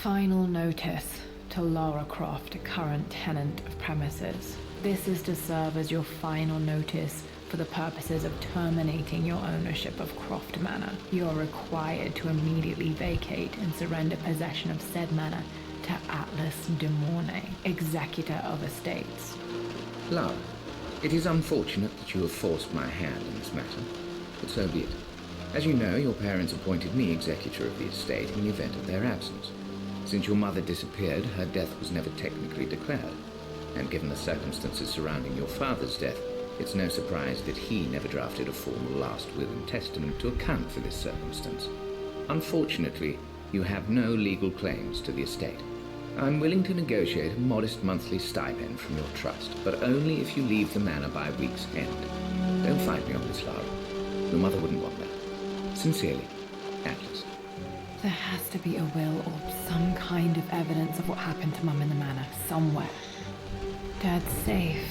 Final notice to Lara Croft, current tenant of premises. This is to serve as your final notice for the purposes of terminating your ownership of Croft Manor. You are required to immediately vacate and surrender possession of said manor to Atlas de Mornay, executor of estates. Lara, it is unfortunate that you have forced my hand in this matter, but so be it. As you know, your parents appointed me executor of the estate in the event of their absence. Since your mother disappeared, her death was never technically declared, and given the circumstances surrounding your father's death, it's no surprise that he never drafted a formal last will and testament to account for this circumstance. Unfortunately, you have no legal claims to the estate. I'm willing to negotiate a modest monthly stipend from your trust, but only if you leave the manor by week's end. Don't fight me on this, Lara. Your mother wouldn't want that. Sincerely, Atlas. There has to be a will or some kind of evidence of what happened to Mum in the manor, somewhere. Dad's safe.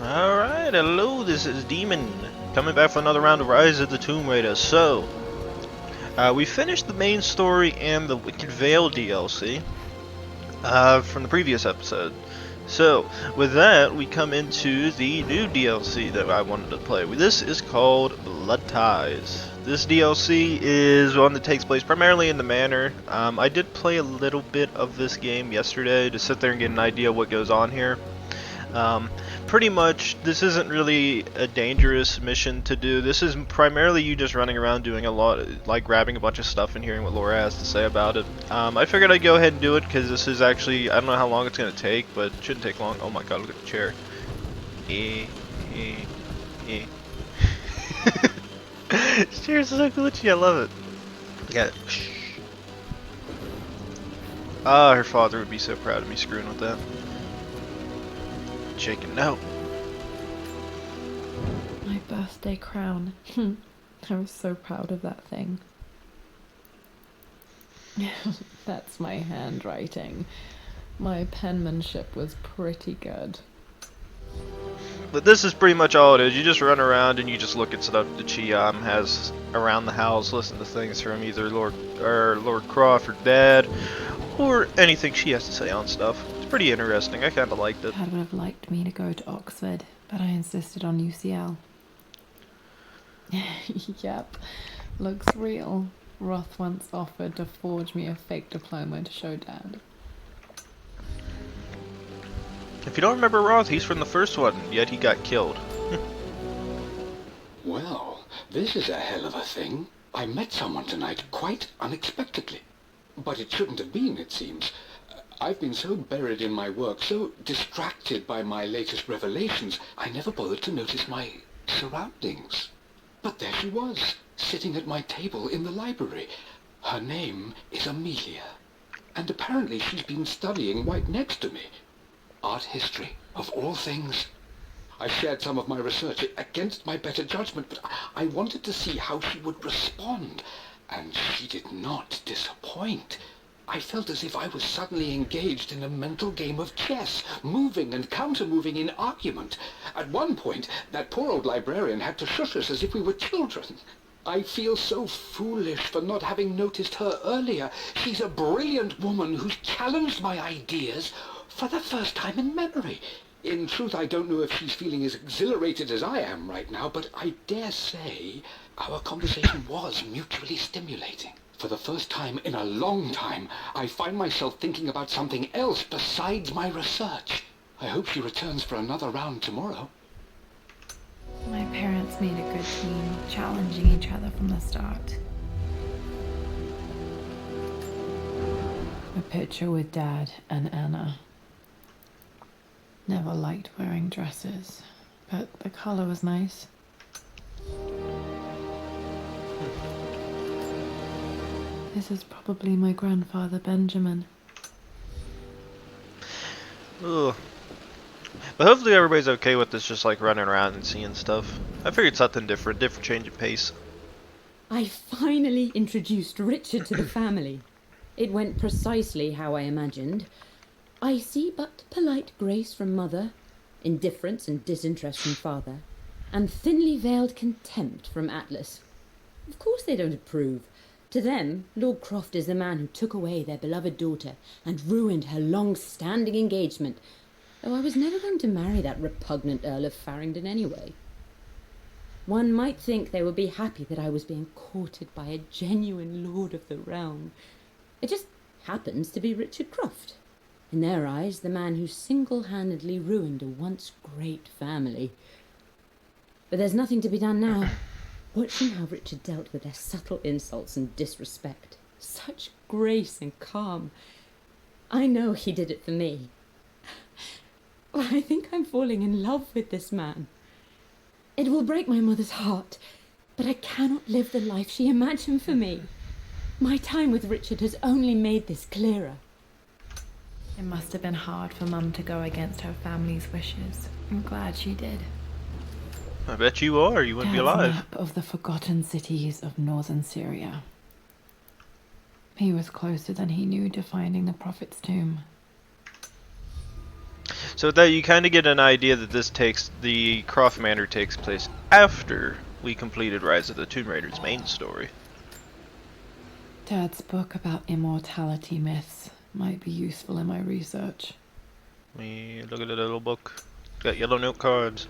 Alright, hello, this is Demon, coming back for another round of Rise of the Tomb Raider. So, we finished the main story and the Wicked Veil DLC from the previous episode. So, with that, we come into the new DLC that I wanted to play. This is called Blood Ties. This DLC is one that takes place primarily in the manor. I did play a little bit of this game yesterday to sit there and get an idea of what goes on here. Pretty much, this isn't really a dangerous mission to do. This is primarily you just running around doing a lot, like grabbing a bunch of stuff and hearing what Laura has to say about it. I figured I'd go ahead and do it because this is actually, I don't know how long it's going to take, but it shouldn't take long. Oh my god, look at the chair. This chair is so glitchy, I love it. Yeah. Ah, her father would be so proud of me screwing with that. Shaking no. My birthday crown. I was so proud of that thing. That's my handwriting. My penmanship was pretty good. But this is pretty much all it is. You just run around and you just look at stuff that she has around the house, listen to things from either Lord Croft or Dad, or anything she has to say on stuff. It's pretty interesting. I kind of liked it. Dad would have liked me to go to Oxford, but I insisted on UCL. Yep, looks real. Roth once offered to forge me a fake diploma to show Dad. If you don't remember Roth, he's from the first one, yet he got killed. Well, this is a hell of a thing. I met someone tonight quite unexpectedly. But it shouldn't have been, it seems. I've been so buried in my work, so distracted by my latest revelations, I never bothered to notice my surroundings. But there she was, sitting at my table in the library. Her name is Amelia, and apparently she's been studying right next to me. Art history, of all things. I shared some of my research against my better judgment, but I wanted to see how she would respond, and she did not disappoint. I felt as if I was suddenly engaged in a mental game of chess, moving and counter-moving in argument. At one point, that poor old librarian had to shush us as if we were children. I feel so foolish for not having noticed her earlier. She's a brilliant woman who's challenged my ideas for the first time in memory. In truth, I don't know if she's feeling as exhilarated as I am right now, but I dare say our conversation was mutually stimulating. For the first time in a long time, I find myself thinking about something else besides my research. I hope she returns for another round tomorrow. My parents made a good team, challenging each other from the start. A picture with Dad and Anna. Never liked wearing dresses, but the color was nice. This is probably my grandfather Benjamin. Ugh. But hopefully everybody's okay with this, just like running around and seeing stuff. I figured something different change of pace. I finally introduced Richard to the family. It went precisely how I imagined. I see but polite grace from mother, indifference and disinterest from father, and thinly veiled contempt from Atlas. Of course they don't approve. To them, Lord Croft is the man who took away their beloved daughter and ruined her long-standing engagement, though I was never going to marry that repugnant Earl of Farringdon anyway. One might think they would be happy that I was being courted by a genuine lord of the realm. It just happens to be Richard Croft. In their eyes, the man who single-handedly ruined a once great family. But there's nothing to be done now. Watching how Richard dealt with their subtle insults and disrespect. Such grace and calm. I know he did it for me. I think I'm falling in love with this man. It will break my mother's heart, but I cannot live the life she imagined for me. My time with Richard has only made this clearer. It must have been hard for Mum to go against her family's wishes. I'm glad she did. I bet you are. You wouldn't be Dad's alive. map of the forgotten cities of northern Syria. He was closer than he knew to finding the Prophet's tomb. So with that, you kind of get an idea that the Croft Manor takes place after we completed Rise of the Tomb Raider's main story. Dad's book about immortality myths might be useful in my research. Let me look at the little book. It's got yellow note cards.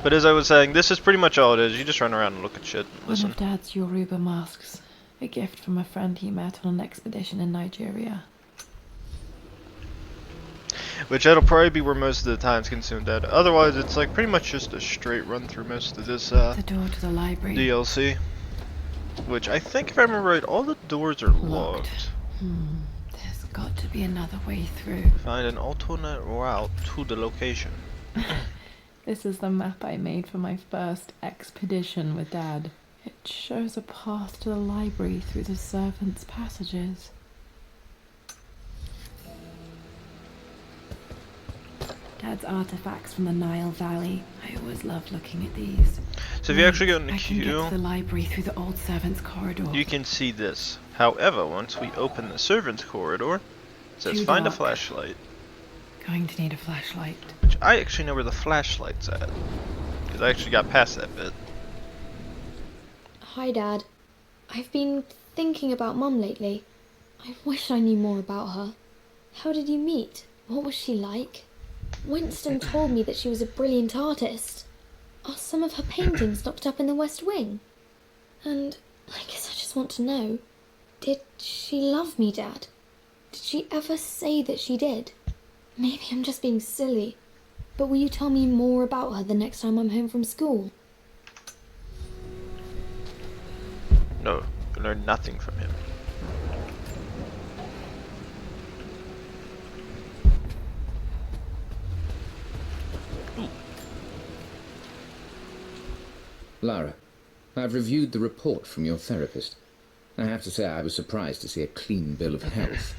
But as I was saying, this is pretty much all it is. You just run around and look at shit and listen. One of Dad's Yoruba masks. A gift from a friend he met on an expedition in Nigeria. Which that'll probably be where most of the time's consumed at. Otherwise, it's like pretty much just a straight run through most of this The door to the library. DLC. Which I think, if I remember right, all the doors are locked. There's got to be another way through. Find an alternate route to the location. This is the map I made for my first expedition with Dad. It shows a path to the library through the servants' passages. Dad's artifacts from the Nile Valley. I always loved looking at these. So if you actually go in the I can get queue, to the library through the old servants' corridor. you can see this. However, once we open the servants' corridor, it says Too find a dark. flashlight. Going to need a flashlight. Which I actually know where the flashlight's at. Because I actually got past that bit. Hi, Dad. I've been thinking about Mum lately. I wish I knew more about her. How did you meet? What was she like? Winston told me that she was a brilliant artist. Are some of her paintings locked up in the West Wing? And I guess I just want to know, did she love me, Dad? Did she ever say that she did? Maybe I'm just being silly, but will you tell me more about her the next time I'm home from school? No, you learn nothing from him. Lara, I've reviewed the report from your therapist. I have to say I was surprised to see a clean bill of health.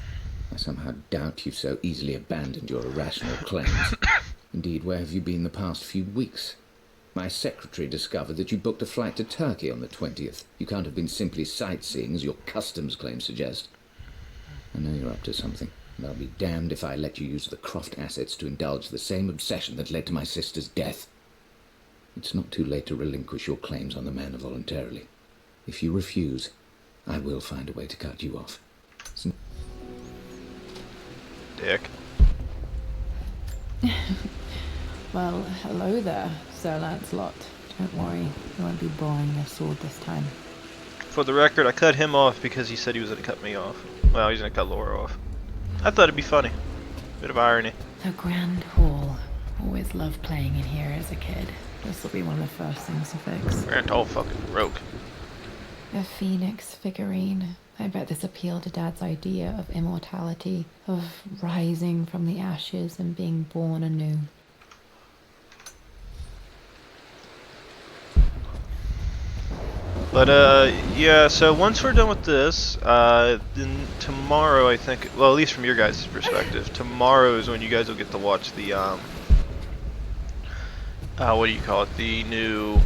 I somehow doubt you've so easily abandoned your irrational claims. Indeed, where have you been the past few weeks? My secretary discovered that you booked a flight to Turkey on the 20th. You can't have been simply sightseeing, as your customs claims suggest. I know you're up to something, and I'll be damned if I let you use the Croft assets to indulge the same obsession that led to my sister's death. It's not too late to relinquish your claims on the manor voluntarily. If you refuse, I will find a way to cut you off. Dick. Well, hello there, Sir Lancelot. Don't worry, you won't be borrowing your sword this time. For the record, I cut him off because he said he was going to cut me off. Well, he's going to cut Laura off. I thought it'd be funny. Bit of irony. The Grand Hall. Always loved playing in here as a kid. This will be one of the first things to fix. We're all fucking broke. A phoenix figurine. I bet this appealed to Dad's idea of immortality, of rising from the ashes and being born anew. But, yeah, so once we're done with this, then tomorrow, I think, well, at least from your guys' perspective, tomorrow is when you guys will get to watch the, what do you call it, the new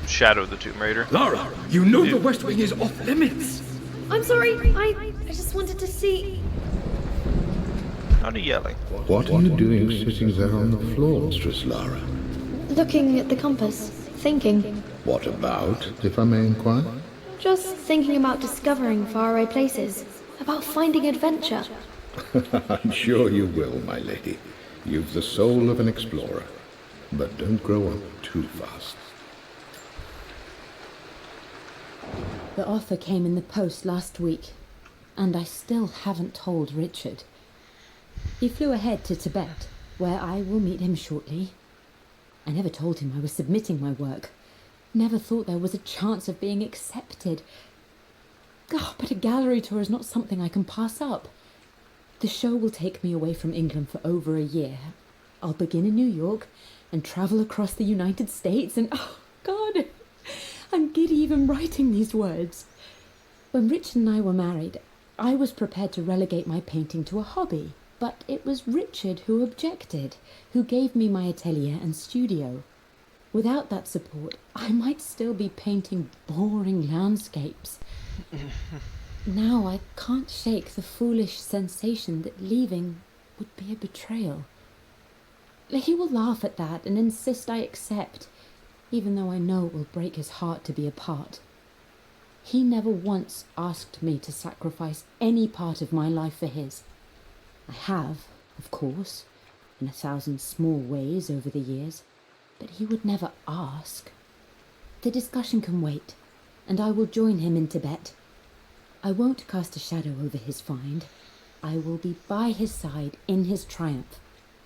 Shadow of the Tomb Raider. Lara, you know the West Wing is off limits. I'm sorry, I just wanted to see... How are you yelling? What are you doing sitting there on the floor, Mistress Lara? looking at the compass, thinking. What about, if I may inquire? Just thinking about discovering faraway places, about finding adventure. I'm sure you will, my lady. You've the soul of an explorer. But don't grow up too fast. The offer came in the post last week, and I still haven't told Richard. He flew ahead to Tibet, where I will meet him shortly. I never told him I was submitting my work. Never thought there was a chance of being accepted. Oh, but a gallery tour is not something I can pass up. The show will take me away from England for over a year. I'll begin in New York and travel across the United States and, oh God, I'm giddy even writing these words. When Richard and I were married, I was prepared to relegate my painting to a hobby, but it was Richard who objected, who gave me my atelier and studio. Without that support, I might still be painting boring landscapes. Now I can't shake the foolish sensation that leaving would be a betrayal. He will laugh at that and insist I accept, even though I know it will break his heart to be apart. He never once asked me to sacrifice any part of my life for his. I have, of course, in 1,000 small ways over the years, but he would never ask. The discussion can wait, and I will join him in Tibet. I won't cast a shadow over his find. I will be by his side in his triumph,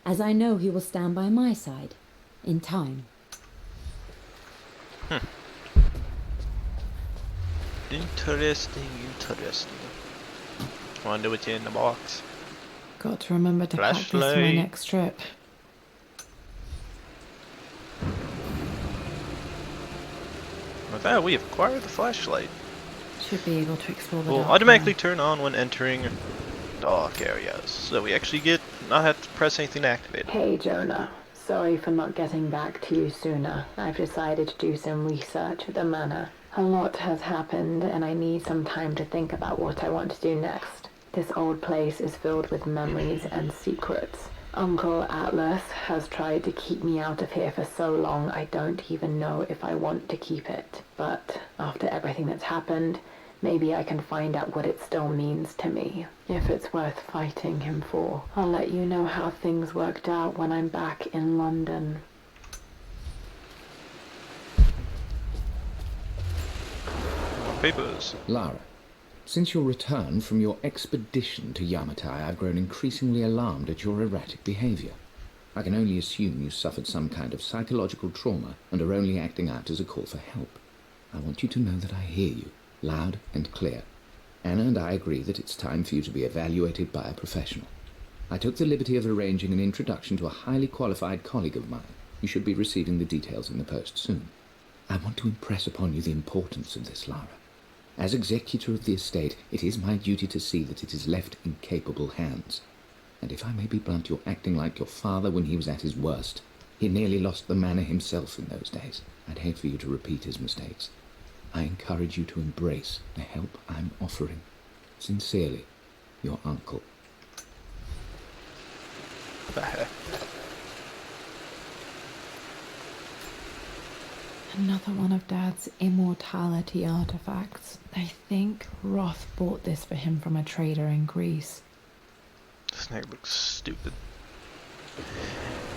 as I know he will stand by my side, in time. Interesting. Wonder what's in the box. Got to remember to pack this for my Flashlight. next trip. With that, we have acquired the flashlight. Should be able to explore the Will dark automatically now. turn on when entering dark areas. So we actually not have to press anything to activate it. Hey Jonah, sorry for not getting back to you sooner. I've decided to do some research at the manor. A lot has happened and I need some time to think about what I want to do next. This old place is filled with memories and secrets. Uncle Atlas has tried to keep me out of here for so long I don't even know if I want to keep it. But after everything that's happened, maybe I can find out what it still means to me. If it's worth fighting him for. I'll let you know how things worked out when I'm back in London. Papers. Lara, since your return from your expedition to Yamatai, I've grown increasingly alarmed at your erratic behavior. I can only assume you suffered some kind of psychological trauma and are only acting out as a call for help. I want you to know that I hear you, loud and clear. Anna and I agree that it's time for you to be evaluated by a professional. I took the liberty of arranging an introduction to a highly qualified colleague of mine. You should be receiving the details in the post soon. I want to impress upon you the importance of this, Lara. As executor of the estate, it is my duty to see that it is left in capable hands. And if I may be blunt, you're acting like your father when he was at his worst. He nearly lost the manor himself in those days. I'd hate for you to repeat his mistakes. I encourage you to embrace the help I'm offering. Sincerely, your uncle. Another one of Dad's immortality artifacts. I think Roth bought this for him from a trader in Greece. Snake looks stupid.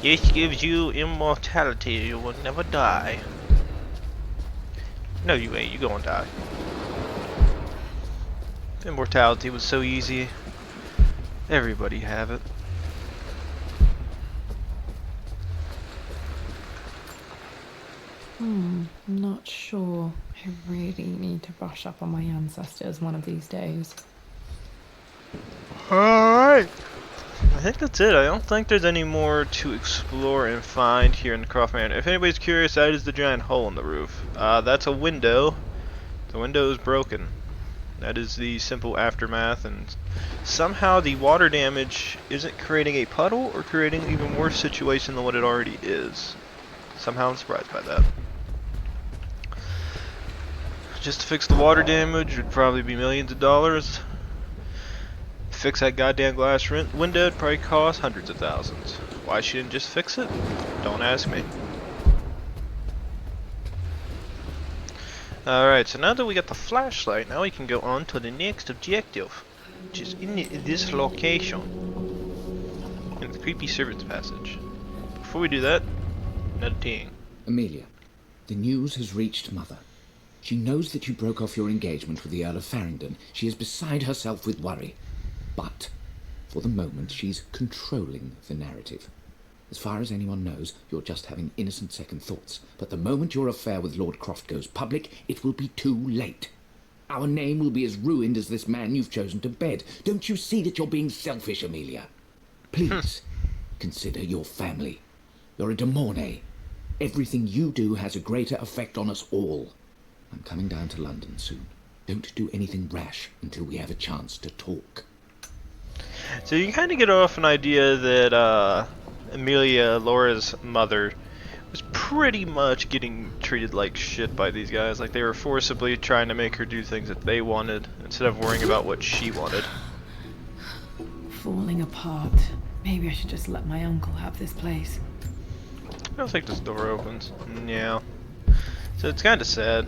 This gives you immortality. You will never die. No, you ain't. You gonna die. Immortality was so easy. Everybody have it. I'm not sure. I really need to brush up on my ancestors one of these days. Alright. I think that's it. I don't think there's any more to explore and find here in the Croft Manor. If anybody's curious, that is the giant hole in the roof. That's a window. The window is broken. That is the simple aftermath, and somehow the water damage isn't creating a puddle or creating an even worse situation than what it already is. Somehow I'm surprised by that. Just to fix the water damage would probably be millions of dollars. Fix that goddamn glass window would probably cost hundreds of thousands. Why she didn't just fix it? Don't ask me. Alright, so now that we got the flashlight, now we can go on to the next objective, which is in this location, in the creepy servants passage. Before we do that, another thing. Amelia, the news has reached Mother. She knows that you broke off your engagement with the Earl of Farringdon. She is beside herself with worry. But, for the moment, she's controlling the narrative. As far as anyone knows, you're just having innocent second thoughts. But the moment your affair with Lord Croft goes public, it will be too late. Our name will be as ruined as this man you've chosen to bed. Don't you see that you're being selfish, Amelia? Please, consider your family. You're a de Mornay. Everything you do has a greater effect on us all. I'm coming down to London soon. Don't do anything rash until we have a chance to talk. So you kind of get off an idea that Amelia, Laura's mother, was pretty much getting treated like shit by these guys. Like they were forcibly trying to make her do things that they wanted instead of worrying about what she wanted. Falling apart. Maybe I should just let my uncle have this place. I don't think this door opens. Yeah. So it's kind of sad.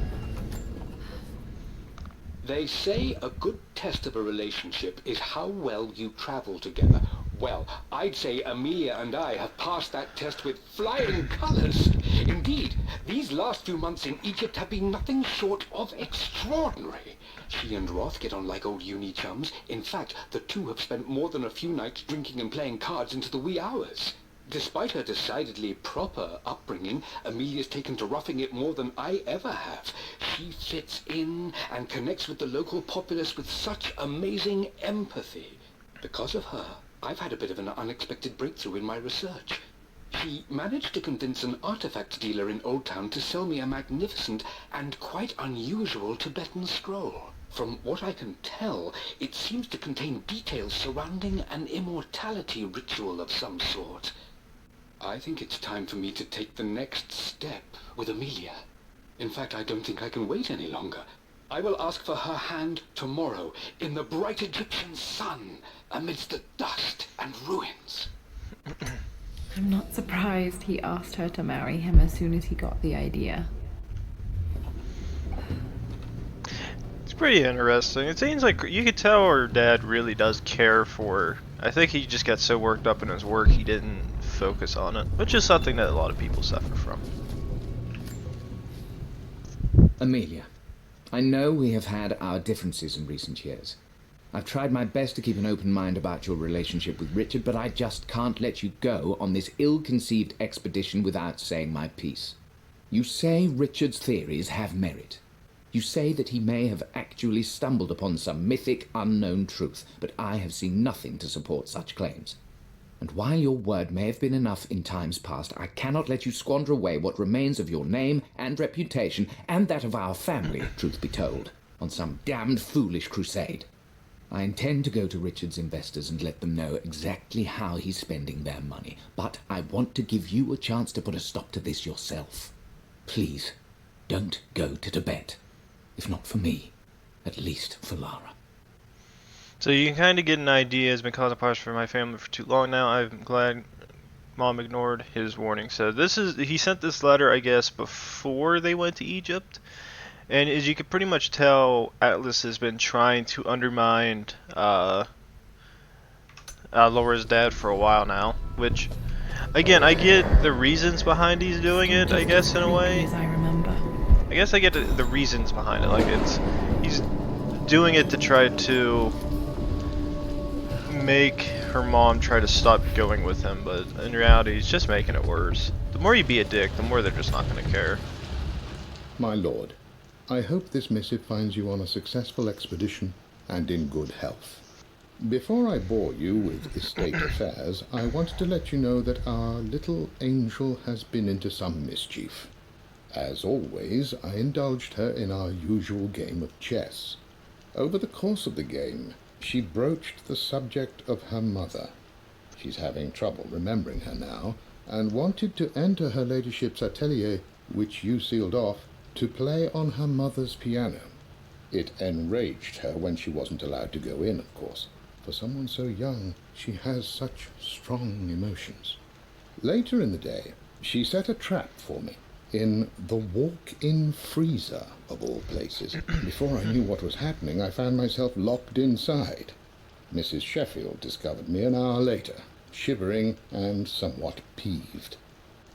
They say a good test of a relationship is how well you travel together. Well, I'd say Amelia and I have passed that test with flying colours. Indeed, these last few months in Egypt have been nothing short of extraordinary. She and Roth get on like old uni chums. In fact, the two have spent more than a few nights drinking and playing cards into the wee hours. Despite her decidedly proper upbringing, Amelia's taken to roughing it more than I ever have. She fits in and connects with the local populace with such amazing empathy. Because of her, I've had a bit of an unexpected breakthrough in my research. She managed to convince an artifact dealer in Old Town to sell me a magnificent and quite unusual Tibetan scroll. From what I can tell, it seems to contain details surrounding an immortality ritual of some sort. I think it's time for me to take the next step with Amelia. In fact, I don't think I can wait any longer. I will ask for her hand tomorrow in the bright Egyptian sun amidst the dust and ruins. I'm not surprised he asked her to marry him as soon as he got the idea. It's pretty interesting. It seems like you could tell her dad really does care for her. I think he just got so worked up in his work he didn't focus on it, which is something that a lot of people suffer from. Amelia, I know we have had our differences in recent years. I've tried my best to keep an open mind about your relationship with Richard, but I just can't let you go on this ill-conceived expedition without saying my piece. You say Richard's theories have merit. You say that he may have actually stumbled upon some mythic, unknown truth, but I have seen nothing to support such claims. And while your word may have been enough in times past, I cannot let you squander away what remains of your name and reputation, and that of our family, truth be told, on some damned foolish crusade. I intend to go to Richard's investors and let them know exactly how he's spending their money, but I want to give you a chance to put a stop to this yourself. Please, don't go to Tibet. If not for me, at least for Lara. So you can kind of get an idea. It's been causing problems for my family for too long now. I'm glad Mom ignored his warning. So he sent this letter, I guess, before they went to Egypt. And as you can pretty much tell, Atlas has been trying to undermine Laura's dad for a while now. Which, again, I get the reasons behind he's doing it, I guess, in a way. As I remember. I guess I get the reasons behind it. Like, he's doing it to try to make her mom try to stop going with him, but in reality, he's just making it worse. The more you be a dick, the more they're just not going to care. My lord, I hope this missive finds you on a successful expedition and in good health. Before I bore you with estate affairs, I wanted to let you know that our little angel has been into some mischief. As always, I indulged her in our usual game of chess. Over the course of the game, she broached the subject of her mother. She's having trouble remembering her now, and wanted to enter her ladyship's atelier, which you sealed off, to play on her mother's piano. It enraged her when she wasn't allowed to go in, of course. For someone so young, she has such strong emotions. Later in the day, she set a trap for me. in the walk-in freezer, of all places. Before I knew what was happening, I found myself locked inside. Mrs. Sheffield discovered me an hour later, shivering and somewhat peeved.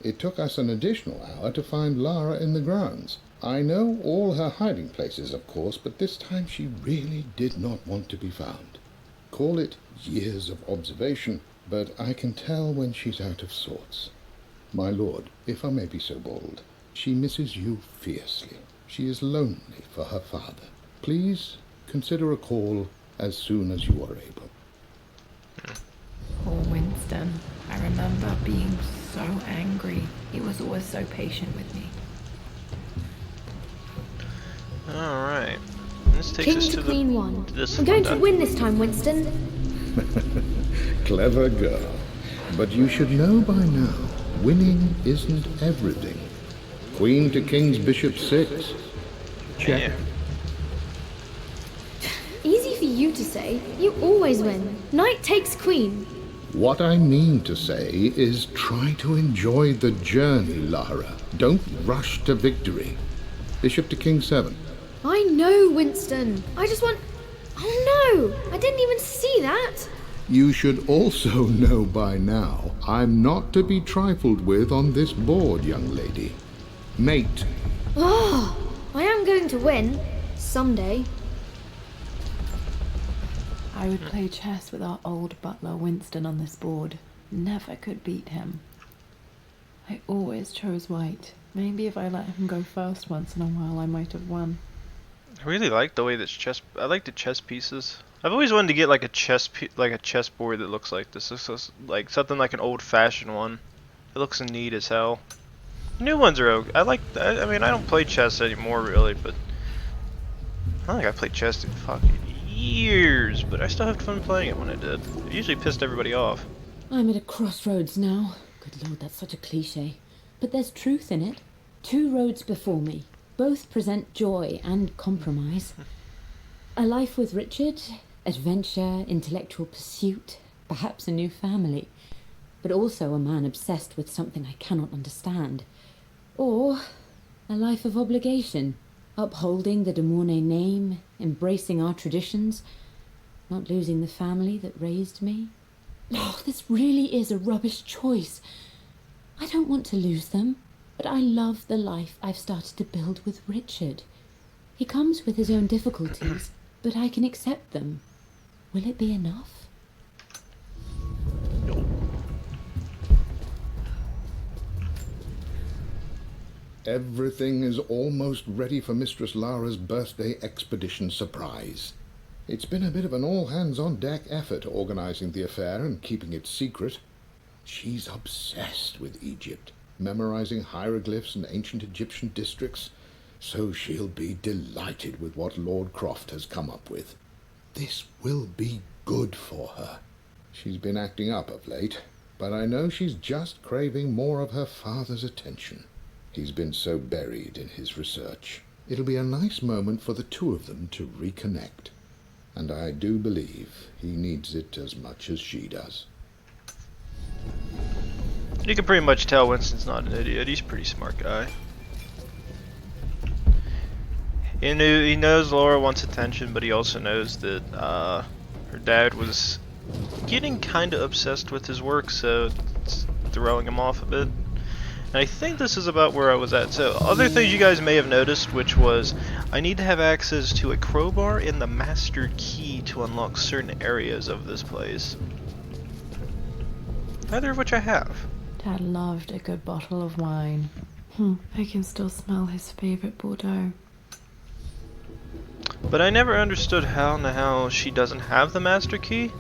It took us an additional hour to find Lara in the grounds. I know all her hiding places, of course, but this time she really did not want to be found. Call it years of observation, but I can tell when she's out of sorts. My lord, if I may be so bold, she misses you fiercely. She is lonely for her father. Please consider a call as soon as you are able. Poor Winston. I remember being so angry. He was always so patient with me. Alright. This takes King us to to Queen 1. this I'm going to one. win this time, Winston. Clever girl. But you should know by now, winning isn't everything. Queen to King's Bishop 6. Check. Yeah. Easy for you to say. You always win. Knight takes queen. What I mean to say is try to enjoy the journey, Lara. Don't rush to victory. Bishop to King 7. I know, Winston. I just want... Oh no! I didn't even see that. You should also know by now, I'm not to be trifled with on this board, young lady. Mate. Oh, I am going to win. Someday. I would play chess with our old butler Winston on this board. Never could beat him. I always chose white. Maybe if I let him go first once in a while, I might have won. I really like the way this I like the chess pieces. I've always wanted to get like a chessboard that looks like this. This is like something like an old-fashioned one. It looks neat as hell. New ones are okay. I mean, I don't play chess anymore really, but I don't think I played chess in fucking years. But I still have fun playing it when I did. It usually pissed everybody off. I'm at a crossroads now. Good lord, that's such a cliche. But there's truth in it. 2 roads before me. Both present joy and compromise. A life with Richard, adventure, intellectual pursuit, perhaps a new family. But also a man obsessed with something I cannot understand. Or a life of obligation, upholding the de Mornay name, embracing our traditions, not losing the family that raised me. Oh, this really is a rubbish choice. I don't want to lose them, but I love the life I've started to build with Richard. He comes with his own difficulties, but I can accept them. Will it be enough? Everything is almost ready for Mistress Lara's birthday expedition surprise. It's been a bit of an all-hands-on-deck effort organizing the affair and keeping it secret. She's obsessed with Egypt, memorizing hieroglyphs and ancient Egyptian districts, so she'll be delighted with what Lord Croft has come up with. This will be good for her. She's been acting up of late, but I know she's just craving more of her father's attention. He's been so buried in his research. It'll be a nice moment for the two of them to reconnect, and I do believe he needs it as much as she does. You can pretty much tell Winston's not an idiot. He's a pretty smart guy. He knows Laura wants attention, but he also knows that her dad was getting kind of obsessed with his work, so it's throwing him off a bit. And I think this is about where I was at. So, other things you guys may have noticed, which was I need to have access to a crowbar and the master key to unlock certain areas of this place. Neither of which I have. Dad loved a good bottle of wine. I can still smell his favorite Bordeaux. But I never understood how in the hell she doesn't have the master key.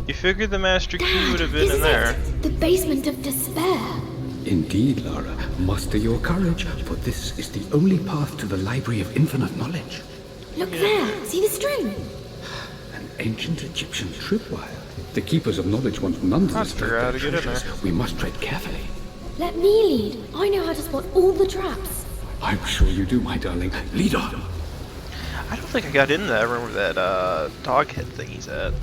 You figured the master key would have been in there. The basement of despair. Indeed, Lara. Muster your courage, for this is the only path to the Library of Infinite Knowledge. Look there. See the string? An ancient Egyptian tripwire. The Keepers of Knowledge want none to Let's figure out how to get in there. We must tread carefully. Let me lead. I know how to spot all the traps. I'm sure you do, my darling. Lead on. I don't think I got in that room where that dog head thingy's at.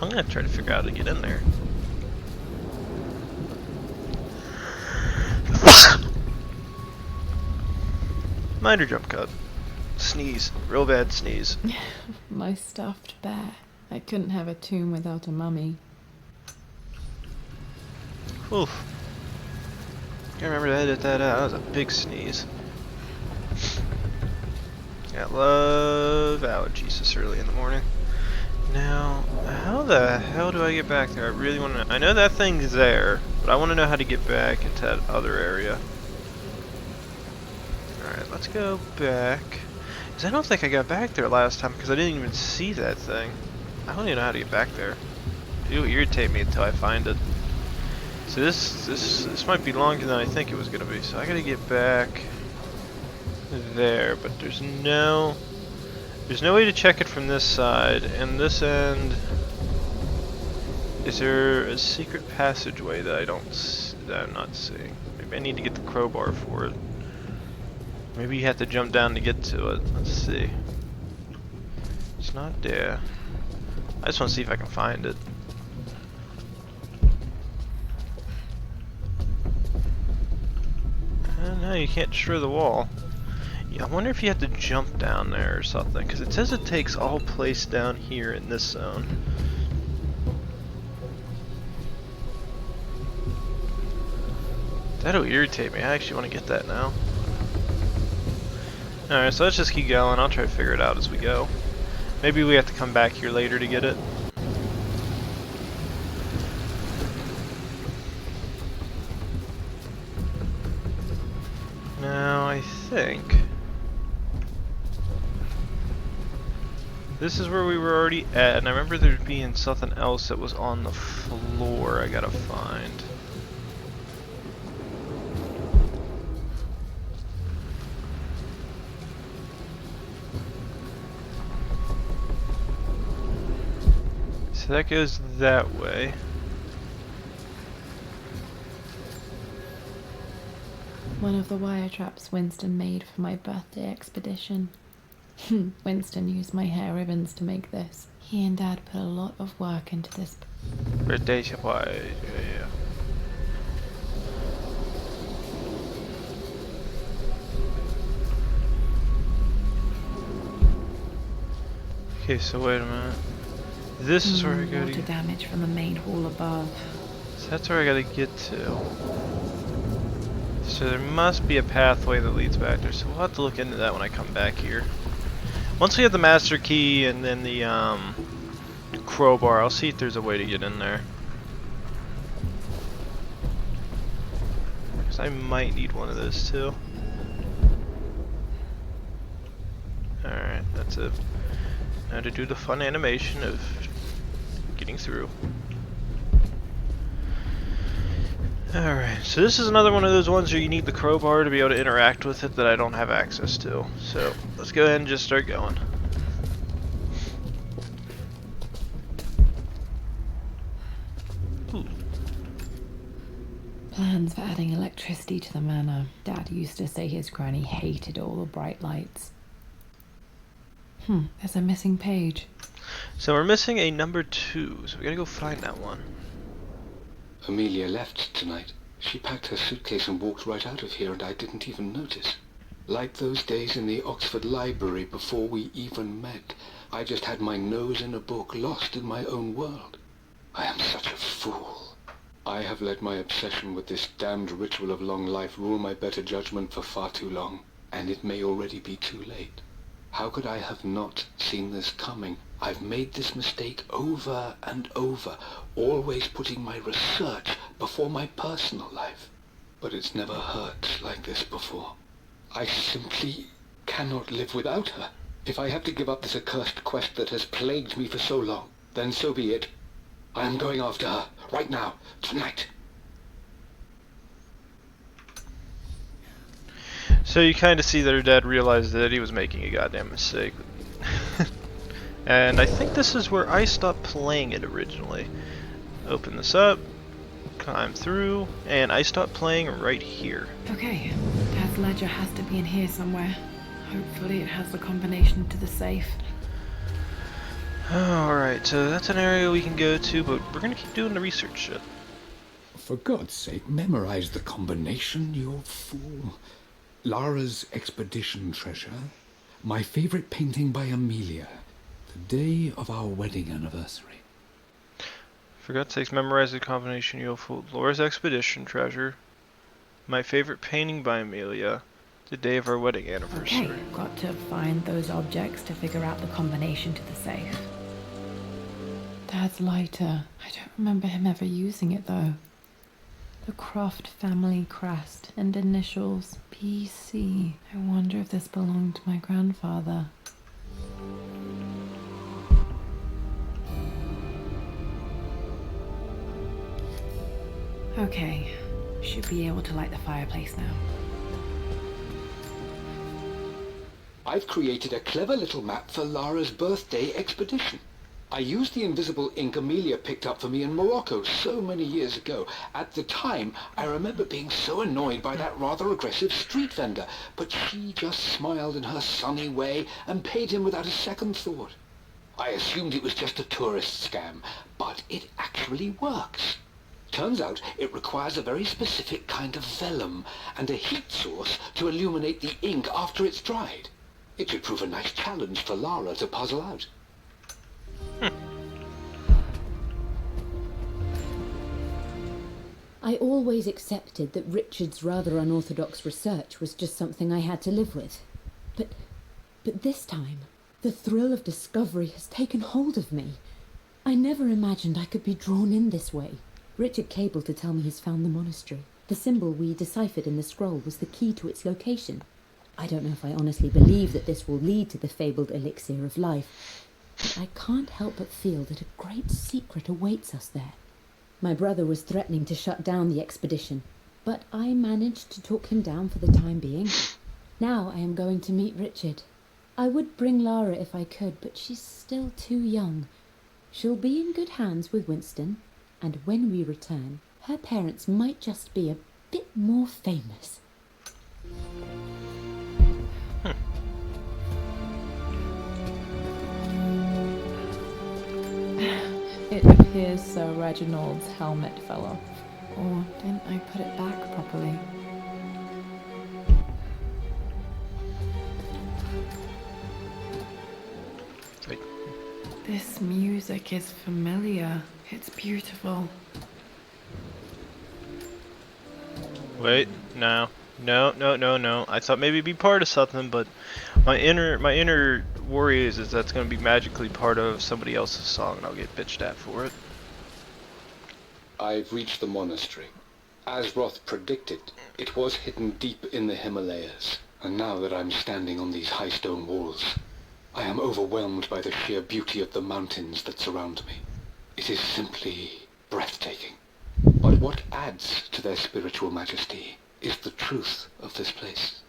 I'm gonna try to figure out how to get in there. Minor jump cut. Sneeze. Real bad sneeze. My stuffed bear. I couldn't have a tomb without a mummy. Oof. I remember to edit that out. That was a big sneeze. I love allergies this early in the morning. Now, how the hell do I get back there? I really want to know. I know that thing's there, but I want to know how to get back into that other area. Alright, let's go back. Because I don't think I got back there last time because I didn't even see that thing. I don't even know how to get back there. It'll irritate me until I find it. So this might be longer than I think it was going to be. So I got to get back there, but there's no way to check it from this side. And this end, is there a secret passageway that I'm not seeing? Maybe I need to get the crowbar for it. Maybe you have to jump down to get to it. Let's see. It's not there. I just want to see if I can find it. No, you can't destroy the wall. Yeah, I wonder if you have to jump down there or something, because it says it takes all place down here in this zone. That'll irritate me. I actually want to get that now. Alright, so let's just keep going. I'll try to figure it out as we go. Maybe we have to come back here later to get it. Now, I think this is where we were already at, and I remember there being something else that was on the floor I gotta find. So that goes that way. One of the wire traps Winston made for my birthday expedition. Winston used my hair ribbons to make this. He and Dad put a lot of work into this. Birthday supply, yeah. Okay, so wait a minute. This is where I go Water to. damage from the main hall above. So that's where I gotta get to. So there must be a pathway that leads back there. So we'll have to look into that when I come back here. Once we have the master key and then the crowbar, I'll see if there's a way to get in there. Because I might need one of those too. Alright, that's it. Now to do the fun animation of getting through. Alright, so this is another one of those ones where you need the crowbar to be able to interact with it that I don't have access to. So let's go ahead and just start going. Ooh. Plans for adding electricity to the manor. Dad used to say his granny hated all the bright lights. There's a missing page. So we're missing a number 2, so we gotta go find that one. Amelia left tonight. She packed her suitcase and walked right out of here, and I didn't even notice. Like those days in the Oxford Library before we even met, I just had my nose in a book, lost in my own world. I am such a fool. I have let my obsession with this damned ritual of long life rule my better judgment for far too long, and it may already be too late. How could I have not seen this coming? I've made this mistake over and over, always putting my research before my personal life. But it's never hurt like this before. I simply cannot live without her. If I have to give up this accursed quest that has plagued me for so long, then so be it. I am going after her, right now, tonight. So you kind of see that her dad realized that he was making a goddamn mistake. And I think this is where I stopped playing it originally. Open this up, climb through, and I stopped playing right here. Okay, Dad's ledger has to be in here somewhere. Hopefully it has the combination to the safe. Alright, so that's an area we can go to, but we're gonna keep doing the research shit. For God's sake, memorize the combination, you fool. Lara's expedition treasure, my favorite painting by Amelia, the day of our wedding anniversary. For God's sakes, memorize the combination you'll fool. Laura's expedition treasure, my favorite painting by Amelia, the day of our wedding anniversary. Okay, got to find those objects to figure out the combination to the safe. Dad's lighter. I don't remember him ever using it though. The Croft family crest and initials PC. I wonder if this belonged to my grandfather. Okay, should be able to light the fireplace now. I've created a clever little map for Lara's birthday expedition. I used the invisible ink Amelia picked up for me in Morocco so many years ago. At the time, I remember being so annoyed by that rather aggressive street vendor, but she just smiled in her sunny way and paid him without a second thought. I assumed it was just a tourist scam, but it actually works. Turns out it requires a very specific kind of vellum and a heat source to illuminate the ink after it's dried. It should prove a nice challenge for Lara to puzzle out. I always accepted that Richard's rather unorthodox research was just something I had to live with. But this time, the thrill of discovery has taken hold of me. I never imagined I could be drawn in this way. Richard cabled to tell me he's found the monastery. The symbol we deciphered in the scroll was the key to its location. I don't know if I honestly believe that this will lead to the fabled elixir of life, but I can't help but feel that a great secret awaits us there. My brother was threatening to shut down the expedition, but I managed to talk him down for the time being. Now I am going to meet Richard. I would bring Lara if I could, but she's still too young. She'll be in good hands with Winston, and when we return, her parents might just be a bit more famous. It appears Sir Reginald's helmet fell off. Or didn't I put it back properly? Wait. This music is familiar. It's beautiful. Wait, no. No. I thought maybe it'd be part of something, but my inner worry is that's going to be magically part of somebody else's song, and I'll get bitched at for it. I've reached the monastery. As Roth predicted, it was hidden deep in the Himalayas. And now that I'm standing on these high stone walls, I am overwhelmed by the sheer beauty of the mountains that surround me. It is simply breathtaking. But what adds to their spiritual majesty is the truth of this place.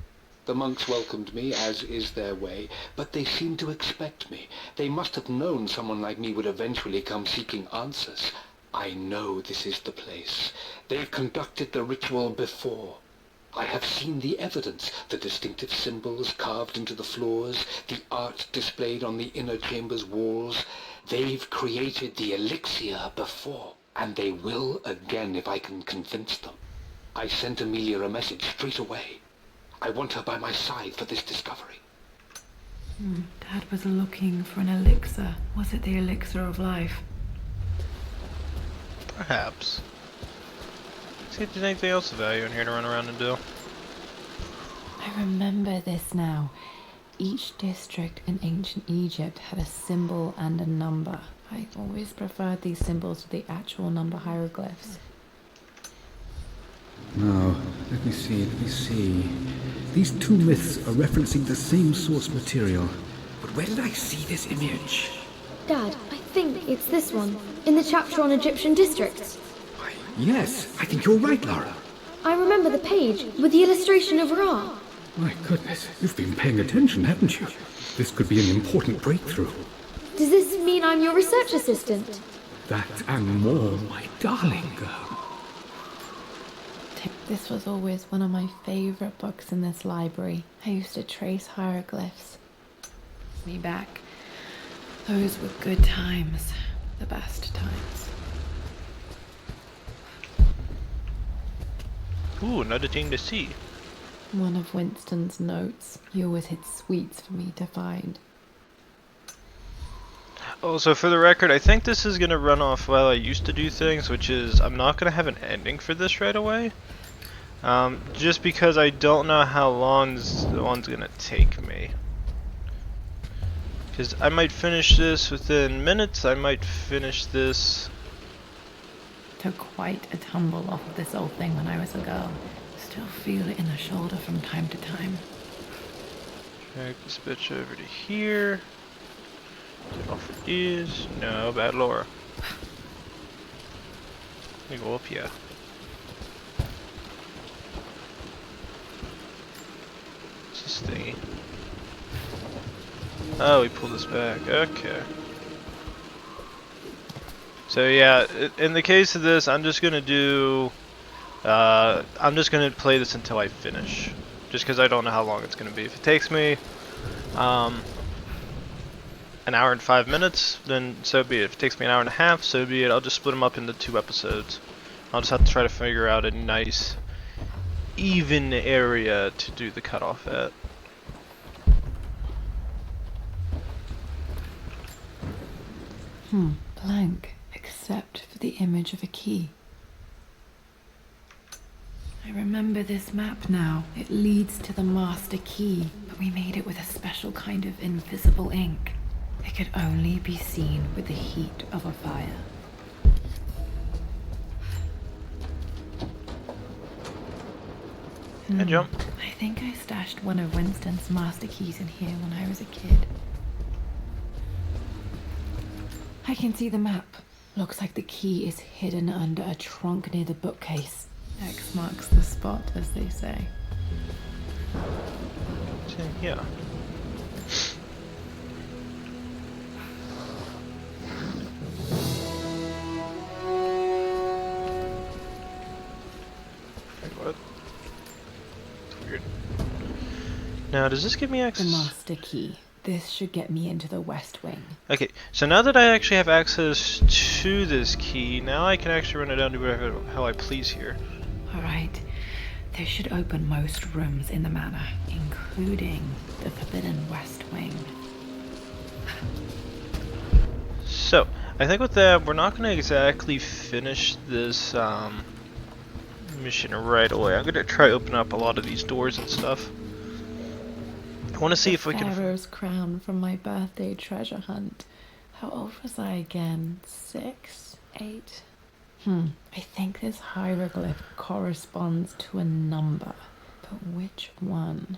The monks welcomed me, as is their way, but they seemed to expect me. They must have known someone like me would eventually come seeking answers. I know this is the place. They've conducted the ritual before. I have seen the evidence, the distinctive symbols carved into the floors, the art displayed on the inner chamber's walls. They've created the elixir before, and they will again if I can convince them. I sent Amelia a message straight away. I want her by my side for this discovery. Dad was looking for an elixir. Was it the elixir of life? Perhaps. See if there's anything else of value in here to run around and do. I remember this now. Each district in ancient Egypt had a symbol and a number. I always preferred these symbols to the actual number hieroglyphs. Now, let me see. These two myths are referencing the same source material. But where did I see this image? Dad, I think it's this one, in the chapter on Egyptian districts. Why, yes, I think you're right, Lara. I remember the page with the illustration of Ra. My goodness, you've been paying attention, haven't you? This could be an important breakthrough. Does this mean I'm your research assistant? That and more, my darling girl. This was always one of my favorite books in this library. I used to trace hieroglyphs. Me back. Those were good times. The best times. Ooh, another thing to see. One of Winston's notes. He always hid sweets for me to find. Also, for the record, I think this is going to run off while I used to do things, which is I'm not going to have an ending for this right away. Just because I don't know how long this one's going to take me. Because I might finish this within minutes, I might finish this... Took quite a tumble off of this old thing when I was a girl. Still feel it in the shoulder from time to time. Drag this bitch over to here. Get off of these. No, bad Laura. Let me go up here. What's this thingy? Oh, we pulled this back. Okay. So yeah, in the case of this, I'm just gonna do... I'm just gonna play this until I finish. Just because I don't know how long it's gonna be. If it takes me... an hour and 5 minutes, then so be it. If it takes me an hour and a half, so be it. I'll just split them up into 2 episodes. I'll just have to try to figure out a nice, even area to do the cutoff at. Blank, except for the image of a key. I remember this map now. It leads to the master key, but we made it with a special kind of invisible ink. It could only be seen with the heat of a fire. And jump. I think I stashed one of Winston's master keys in here when I was a kid. I can see the map. Looks like the key is hidden under a trunk near the bookcase. X marks the spot, as they say. It's in here. What? It's weird. Now, does this give me access? The master key. This should get me into the west wing. Okay, so now that I actually have access to this key, now I can actually run it down to whatever how I please here. Alright. This should open most rooms in the manor, including the forbidden west wing. So, I think with that, we're not going to exactly finish this mission right away. I'm going to try to open up a lot of these doors and stuff. I want to see if we can... Pharaoh's crown from my birthday treasure hunt. How old was I again? 6? 8? I think this hieroglyph corresponds to a number, but which one?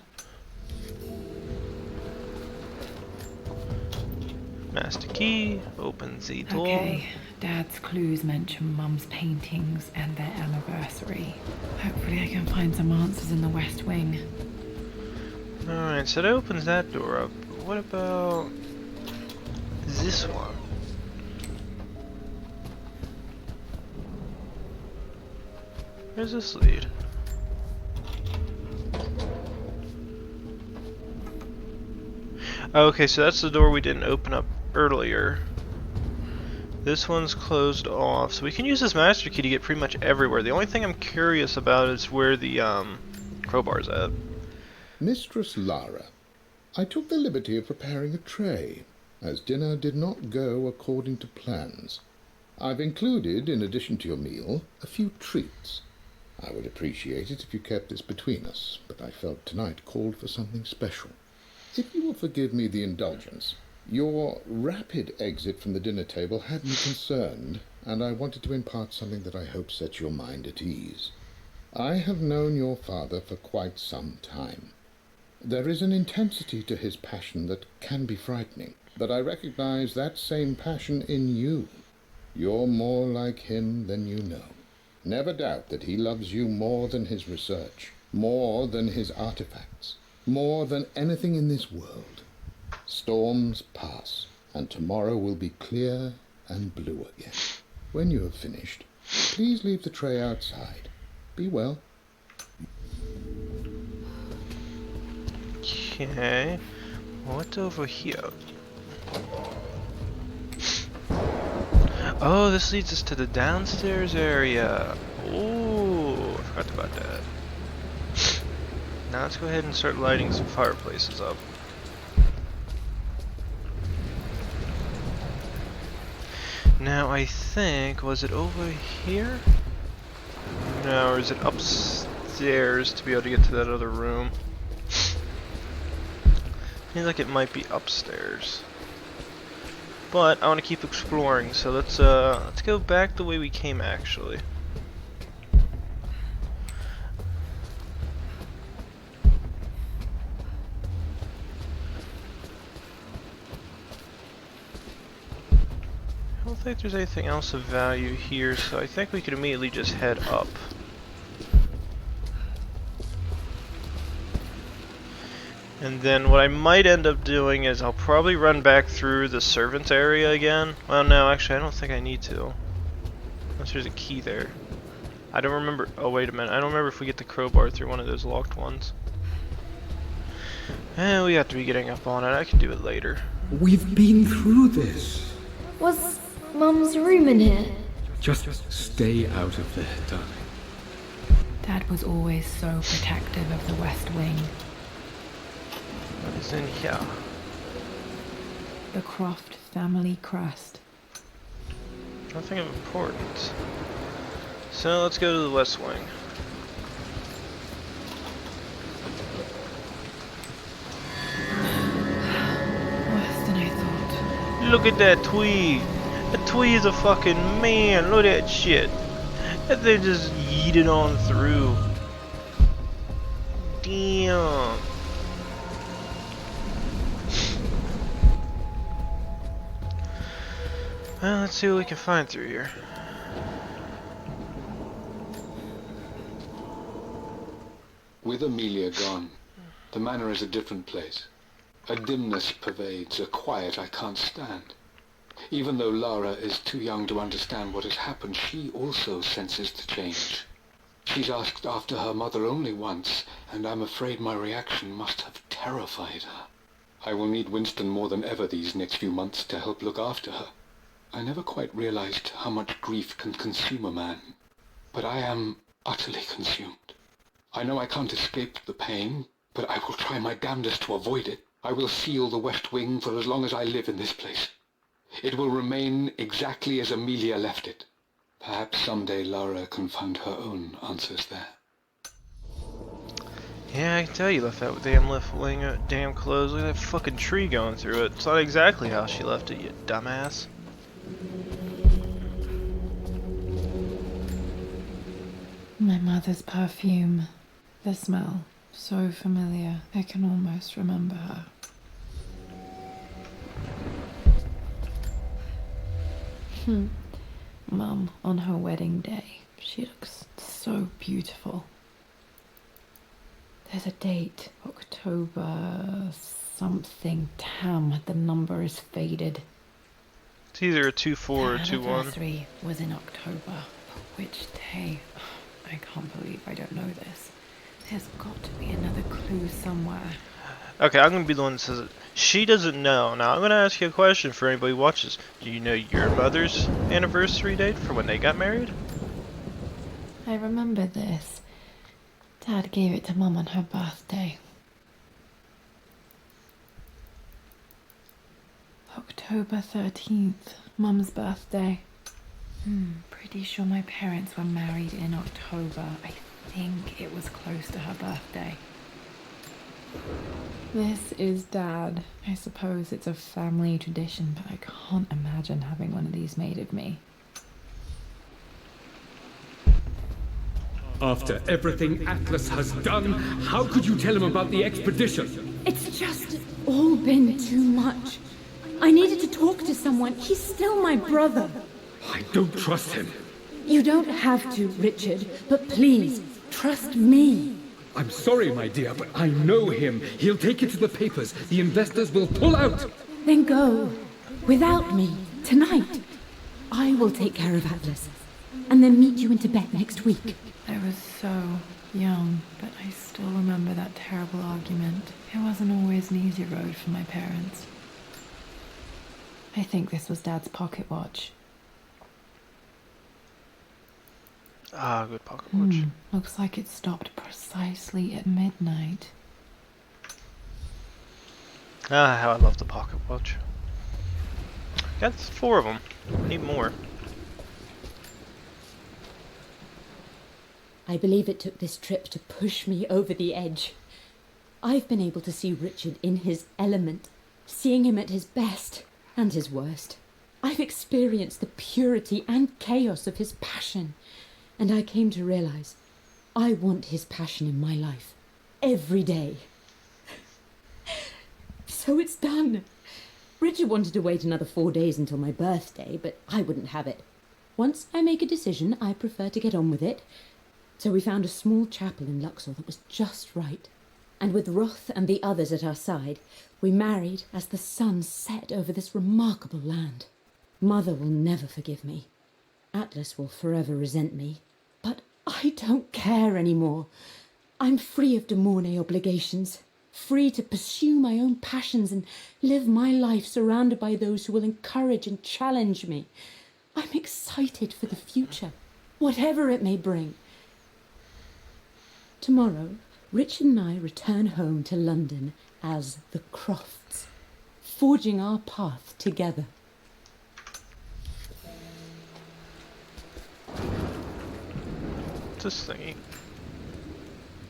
Master key, opens the door. Okay, Dad's clues mention Mum's paintings and their anniversary. Hopefully I can find some answers in the west wing. Alright, so that opens that door up. What about this one? Where's this lead? Okay, so that's the door we didn't open up earlier. This one's closed off, so we can use this master key to get pretty much everywhere. The only thing I'm curious about is where the crowbar's at. Mistress Lara, I took the liberty of preparing a tray, as dinner did not go according to plans. I've included, in addition to your meal, a few treats. I would appreciate it if you kept this between us, but I felt tonight called for something special. If you will forgive me the indulgence, your rapid exit from the dinner table had me concerned, and I wanted to impart something that I hope sets your mind at ease. I have known your father for quite some time. There is an intensity to his passion that can be frightening, but I recognize that same passion in you. You're more like him than you know. Never doubt that he loves you more than his research, more than his artifacts, more than anything in this world. Storms pass, and tomorrow will be clear and blue again. When you have finished, please leave the tray outside. Be well. Okay, what's over here? Oh, this leads us to the downstairs area. Oh, I forgot about that. Now let's go ahead and start lighting some fireplaces up. Now I think, was it over here? No, or is it upstairs to be able to get to that other room? Seems like it might be upstairs. But I want to keep exploring, so let's go back the way we came actually. I don't think there's anything else of value here, so I think we could immediately just head up. And then what I might end up doing is I'll probably run back through the servant area again. Well, no, actually I don't think I need to. Unless there's a key there. I don't remember. Oh, wait a minute. I don't remember if we get the crowbar through one of those locked ones. Eh, we have to be getting up on it. I can do it later. We've been through this. Was Mum's room in here? Just stay out of there, darling. Dad was always so protective of the West Wing. What is in here? The Croft family crest. Nothing of importance. So let's go to the West Wing. Worse than I thought. Look at that Twee. That Twee is a fucking man. Look at that shit. That thing just yeeted on through. Damn. Well, let's see what we can find through here. With Amelia gone, the manor is a different place. A dimness pervades, a quiet I can't stand. Even though Lara is too young to understand what has happened, she also senses the change. She's asked after her mother only once, and I'm afraid my reaction must have terrified her. I will need Winston more than ever these next few months to help look after her. I never quite realized how much grief can consume a man, but I am utterly consumed. I know I can't escape the pain, but I will try my damnedest to avoid it. I will seal the West Wing for as long as I live in this place. It will remain exactly as Amelia left it. Perhaps someday Lara can find her own answers there. Yeah, I can tell you left that damn left wing damn closed. Look at that fucking tree going through it. It's not exactly how she left it, you dumbass. My mother's perfume. The smell. So familiar. I can almost remember her. Mum, on her wedding day. She looks so beautiful. There's a date. October something. Damn, the number is faded. It's either a 2-4 or a 2-1. The anniversary was in October. But which day? I can't believe I don't know this. There's got to be another clue somewhere. Okay, I'm gonna be the one that says it. She doesn't know. Now I'm gonna ask you a question for anybody who watches. Do you know your mother's anniversary date for when they got married? I remember this. Dad gave it to Mum on her birthday. October 13th, Mum's birthday. Pretty sure my parents were married in October. I think it was close to her birthday. This is Dad. I suppose it's a family tradition, but I can't imagine having one of these made of me. After everything Atlas has done, how could you tell him about the expedition? It's just all been too much. I needed to talk to someone. He's still my brother. I don't trust him. You don't have to, Richard, but please, trust me. I'm sorry, my dear, but I know him. He'll take it to the papers. The investors will pull out. Then go. Without me. Tonight. I will take care of Atlas. And then meet you in Tibet next week. I was so young, but I still remember that terrible argument. It wasn't always an easy road for my parents. I think this was Dad's pocket watch. Ah, good pocket watch. Looks like it stopped precisely at midnight. Ah, how I love the pocket watch. Got 4 of them. Need more. I believe it took this trip to push me over the edge. I've been able to see Richard in his element, seeing him at his best and his worst. I've experienced the purity and chaos of his passion, and I came to realize I want his passion in my life every day. So it's done. Richard wanted to wait another 4 days until my birthday, but I wouldn't have it. Once I make a decision, I prefer to get on with it. So we found a small chapel in Luxor that was just right. And with Roth and the others at our side, we married as the sun set over this remarkable land. Mother will never forgive me. Atlas will forever resent me. But I don't care anymore. I'm free of de Mornay obligations, free to pursue my own passions and live my life surrounded by those who will encourage and challenge me. I'm excited for the future, whatever it may bring. Tomorrow, Richard and I return home to London as the Crofts, forging our path together. What's this thingy?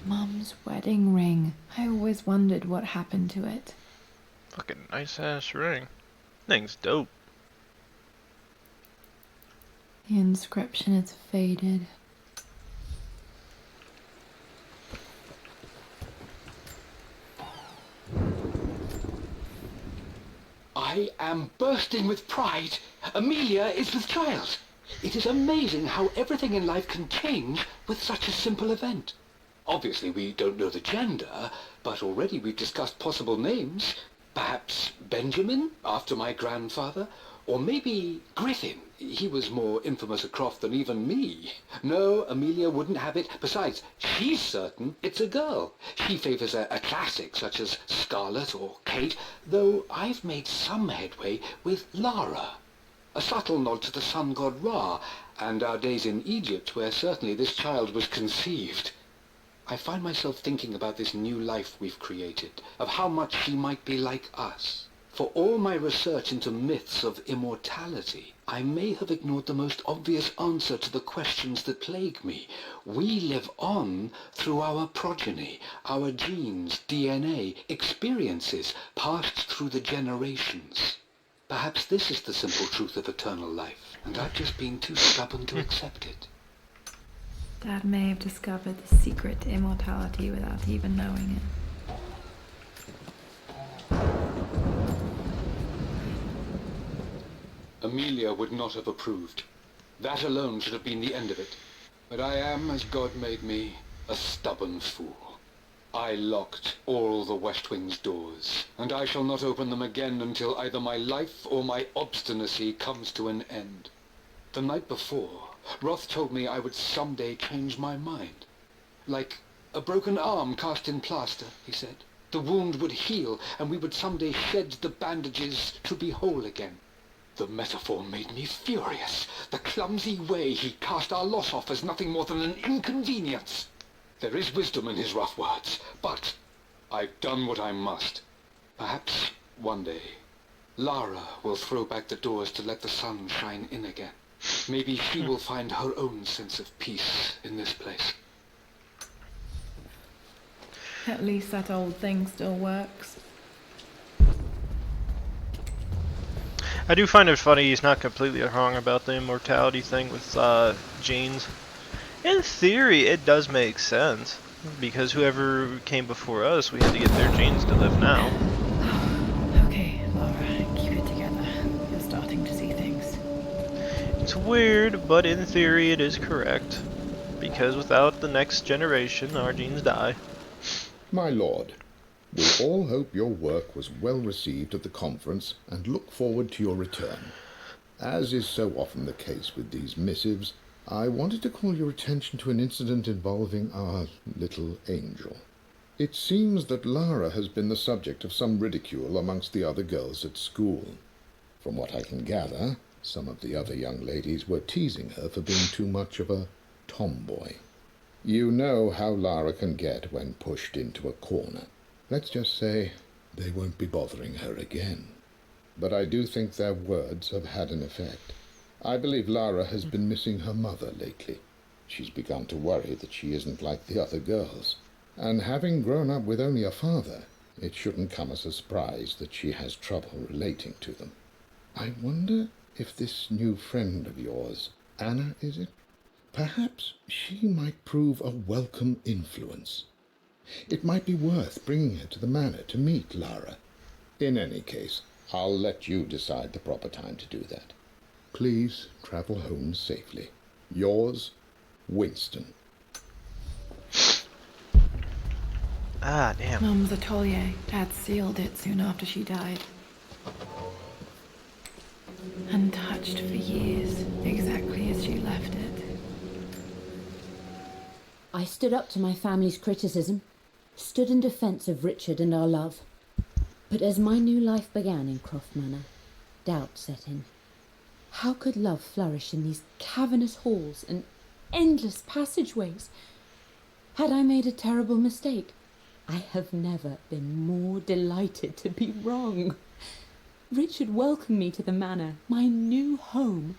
Mum's wedding ring. I always wondered what happened to it. Fucking nice ass ring. Thing's dope. The inscription is faded. I am bursting with pride. Amelia is with child. It is amazing how everything in life can change with such a simple event. Obviously, we don't know the gender, but already we've discussed possible names. Perhaps Benjamin, after my grandfather, or maybe Griffin. He was more infamous at Croft than even me. No, Amelia wouldn't have it. Besides, she's certain it's a girl. She favours a classic such as Scarlet or Kate, though I've made some headway with Lara. A subtle nod to the sun god Ra, and our days in Egypt, where certainly this child was conceived. I find myself thinking about this new life we've created, of how much she might be like us. For all my research into myths of immortality, I may have ignored the most obvious answer to the questions that plague me. We live on through our progeny, our genes, DNA, experiences passed through the generations. Perhaps this is the simple truth of eternal life, and I've just been too stubborn to accept it. Dad may have discovered the secret to immortality without even knowing it. Amelia would not have approved. That alone should have been the end of it. But I am, as God made me, a stubborn fool. I locked all the West Wing's doors, and I shall not open them again until either my life or my obstinacy comes to an end. The night before, Roth told me I would someday change my mind. Like a broken arm cast in plaster, he said. The wound would heal, and we would someday shed the bandages to be whole again. The metaphor made me furious. The clumsy way he cast our loss off as nothing more than an inconvenience. There is wisdom in his rough words, but I've done what I must. Perhaps one day, Lara will throw back the doors to let the sun shine in again. Maybe she will find her own sense of peace in this place. At least that old thing still works. I do find it funny he's not completely wrong about the immortality thing with genes. In theory, it does make sense, because whoever came before us, we had to get their genes to live now. Okay, Lara, keep it together. You're starting to see things. It's weird, but in theory it is correct, because without the next generation, our genes die. My lord, we all hope your work was well received at the conference and look forward to your return. As is so often the case with these missives, I wanted to call your attention to an incident involving our little angel. It seems that Lara has been the subject of some ridicule amongst the other girls at school. From what I can gather, some of the other young ladies were teasing her for being too much of a tomboy. You know how Lara can get when pushed into a corner. Let's just say they won't be bothering her again. But I do think their words have had an effect. I believe Lara has been missing her mother lately. She's begun to worry that she isn't like the other girls. And having grown up with only a father, it shouldn't come as a surprise that she has trouble relating to them. I wonder if this new friend of yours, Anna, is it? Perhaps she might prove a welcome influence. It might be worth bringing her to the manor to meet Lara. In any case, I'll let you decide the proper time to do that. Please travel home safely. Yours, Winston. Ah, damn. Mum's atelier. Dad sealed it soon after she died. Untouched for years, exactly as she left it. I stood up to my family's criticism, stood in defence of Richard and our love. But as my new life began in Croft Manor, doubt set in. How could love flourish in these cavernous halls and endless passageways? Had I made a terrible mistake? I have never been more delighted to be wrong. Richard welcomed me to the manor, my new home,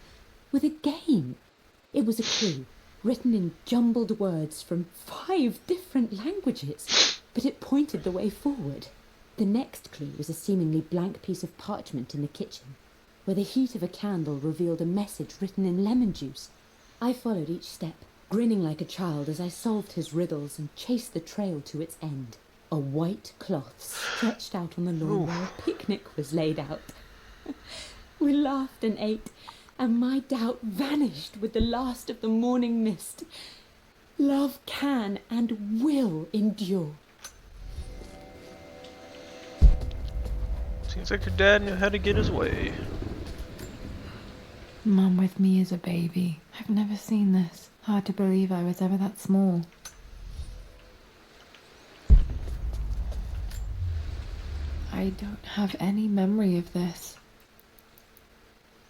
with a game. It was a clue, written in jumbled words from 5 different languages, but it pointed the way forward. The next clue was a seemingly blank piece of parchment in the kitchen, where the heat of a candle revealed a message written in lemon juice. I followed each step, grinning like a child as I solved his riddles and chased the trail to its end. A white cloth stretched out on the lawn where a picnic was laid out. We laughed and ate, and my doubt vanished with the last of the morning mist. Love can and will endure. Seems like your dad knew how to get his way. Mum with me as a baby. I've never seen this. Hard to believe I was ever that small. I don't have any memory of this.